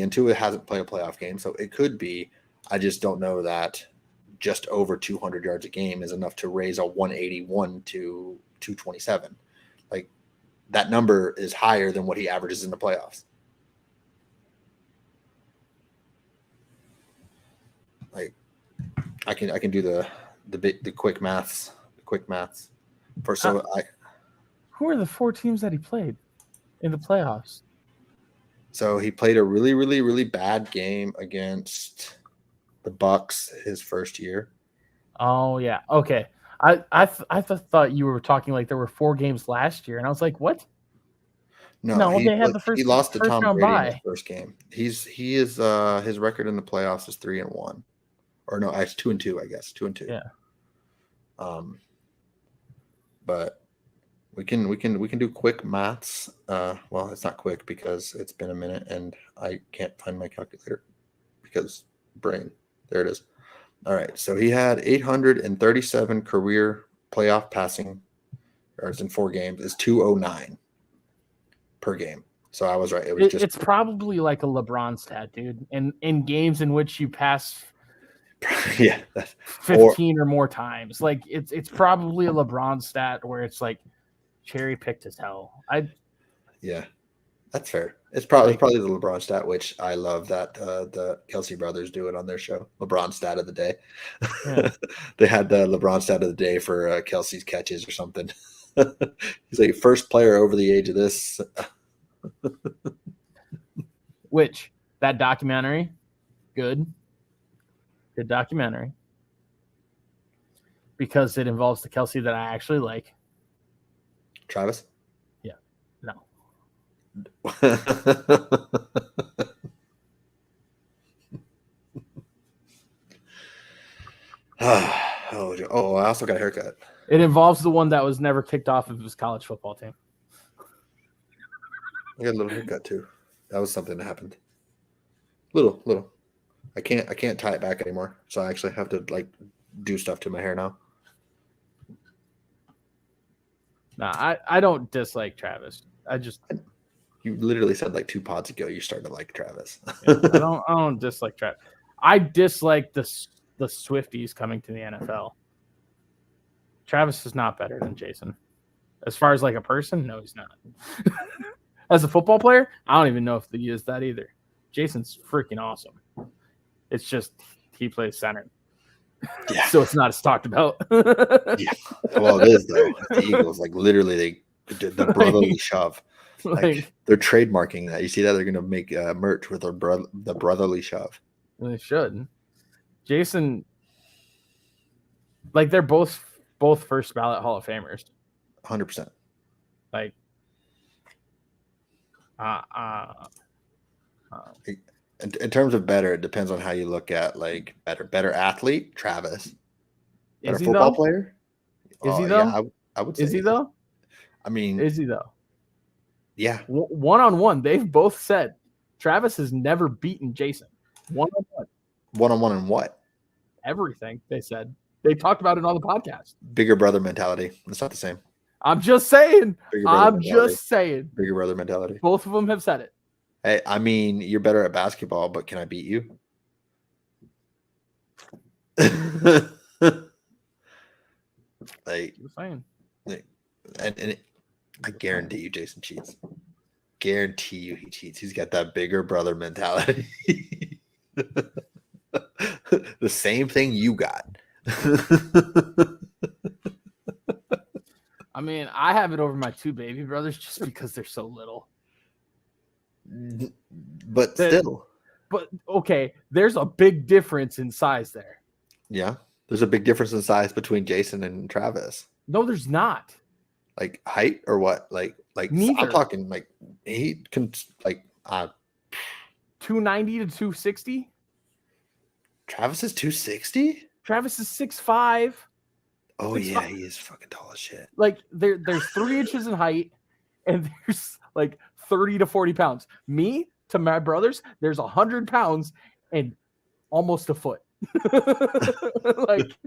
Speaker 1: And Tua hasn't played a playoff game, so it could be. I just don't know that just over 200 yards a game is enough to raise a 181 to 227. Like, that number is higher than what he averages in the playoffs. Like, I can do the quick maths.
Speaker 2: Who are the 4 teams that he played in the playoffs?
Speaker 1: So he played a really, really, really bad game against the Bucks his first year.
Speaker 2: Oh yeah, okay. I thought you were talking like there were 4 games last year, and I was like, what?
Speaker 1: No,
Speaker 2: they had the first.
Speaker 1: He lost to Tom Brady
Speaker 2: in
Speaker 1: his first game. He is his record in the playoffs is 3-1, or no, it's 2-2, I guess 2-2.
Speaker 2: Yeah.
Speaker 1: But we can do quick maths. Well, it's not quick because it's been a minute and I can't find my calculator because brain. There it is. All right. So he had 837 career playoff passing yards in 4 games. Is 209 per game. So I was right.
Speaker 2: It's probably like a LeBron stat, dude. In games in which you pass 15 or more times. Like it's probably a LeBron stat where it's like cherry picked as hell.
Speaker 1: Yeah, that's fair. It's probably the LeBron stat, which I love that the Kelsey brothers do it on their show. LeBron stat of the day. Yeah. They had the LeBron stat of the day for Kelsey's catches or something. He's like, first player over the age of this.
Speaker 2: Which, that documentary, good documentary. because it involves the Kelsey that I actually like.
Speaker 1: Travis?
Speaker 2: Yeah. No.
Speaker 1: Oh, I also got a haircut.
Speaker 2: It involves the one that was never kicked off of his college football team.
Speaker 1: I got a little haircut too. That was something that happened. Little. I can't tie it back anymore. So I actually have to like do stuff to my hair now.
Speaker 2: Nah, I don't dislike Travis.
Speaker 1: You literally said like 2 pods ago you started to like Travis.
Speaker 2: Yeah, I don't dislike Travis. I dislike the Swifties coming to the NFL. Travis is not better than Jason. As far as like a person, no, he's not. As a football player, I don't even know if he is that either. Jason's freaking awesome. It's just he plays center.
Speaker 1: Yeah.
Speaker 2: So it's not as talked about.
Speaker 1: Yeah. Well, it is though. The Eagles, like literally, they did the brotherly shove. Like they're trademarking that. You see that they're gonna make merch with the brotherly shove.
Speaker 2: They should. Jason, like they're both first ballot Hall of Famers.
Speaker 1: 100%.
Speaker 2: Like,
Speaker 1: in terms of better, it depends on how you look at like better athlete, Travis. Better football player?
Speaker 2: Is he though?
Speaker 1: Yeah, I would say.
Speaker 2: Is he though?
Speaker 1: I mean,
Speaker 2: is he though?
Speaker 1: Yeah.
Speaker 2: One-on-one, they've both said Travis has never beaten Jason. One-on-one.
Speaker 1: One-on-one in what?
Speaker 2: Everything, they said. They talked about it on the podcast.
Speaker 1: Bigger brother mentality. It's not the same.
Speaker 2: I'm just saying.
Speaker 1: Bigger brother mentality.
Speaker 2: Both of them have said it.
Speaker 1: Hey, I mean, you're better at basketball, but can I beat you? Like,
Speaker 2: fine.
Speaker 1: And I guarantee you, Jason cheats. Guarantee you, he cheats. He's got that bigger brother mentality. The same thing you got.
Speaker 2: I mean, I have it over my 2 baby brothers just because they're so little.
Speaker 1: But still.
Speaker 2: But okay, there's a big difference in size there.
Speaker 1: Yeah, there's a big difference in size between Jason and Travis.
Speaker 2: No, there's not.
Speaker 1: Like height or what? Like
Speaker 2: neither.
Speaker 1: I'm talking like he can like
Speaker 2: 290 to 260.
Speaker 1: Travis is 260.
Speaker 2: Travis is 6'5".
Speaker 1: Oh 6'5". Yeah, he is fucking tall as shit.
Speaker 2: Like there's 3 inches in height, and there's like 30 to 40 pounds. Me to my brothers, there's 100 pounds and almost a foot. Like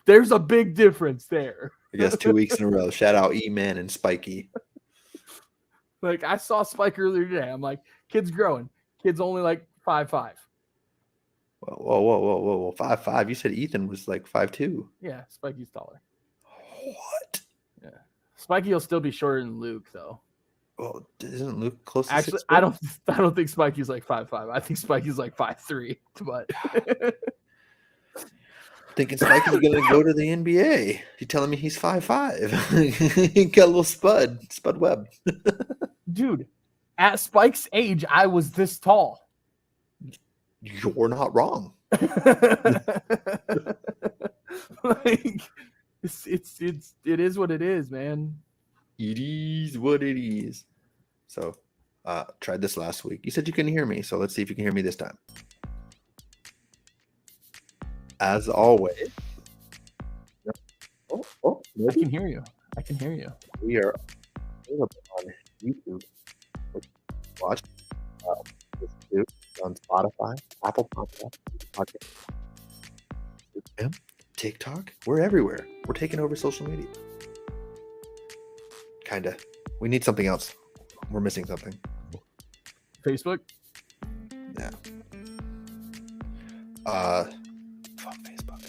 Speaker 2: there's a big difference there.
Speaker 1: I guess 2 weeks in a row. Shout out E-Man and Spikey.
Speaker 2: Like I saw Spike earlier today. I'm like, kid's growing. Kid's only like 5'5".
Speaker 1: Whoa. 5'5". You said Ethan was like 5'2".
Speaker 2: Yeah, Spikey's taller.
Speaker 1: What?
Speaker 2: Yeah. Spikey will still be shorter than Luke, though.
Speaker 1: Well, isn't Luke close to
Speaker 2: Actually,
Speaker 1: 6'4"?
Speaker 2: I don't think Spikey's like 5'5". I think Spikey's like 5'3". But
Speaker 1: thinking Spikey's gonna go to the NBA. You telling me he's 5'5"? He got a little Spud Webb.
Speaker 2: Dude, at Spike's age, I was this tall.
Speaker 1: You're not wrong.
Speaker 2: Like it is what it is, man.
Speaker 1: It is what it is. So, tried this last week. You said you couldn't hear me, so let's see if you can hear me this time. As always.
Speaker 2: Oh, I can hear you.
Speaker 1: We are available on YouTube. Watch on Spotify, Apple Podcasts, Instagram, TikTok. We're everywhere. We're taking over social media. Kinda. We need something else. We're missing something.
Speaker 2: Facebook?
Speaker 1: Yeah. Fuck Facebook.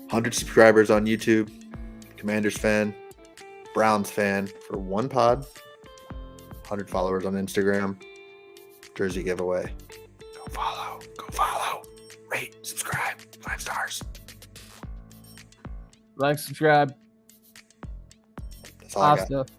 Speaker 1: 100 subscribers on YouTube. Commanders fan. Browns fan for one pod. 100 followers on Instagram. Jersey giveaway. Go follow. Rate, subscribe. 5 stars.
Speaker 2: Like, subscribe.
Speaker 1: That's all I got.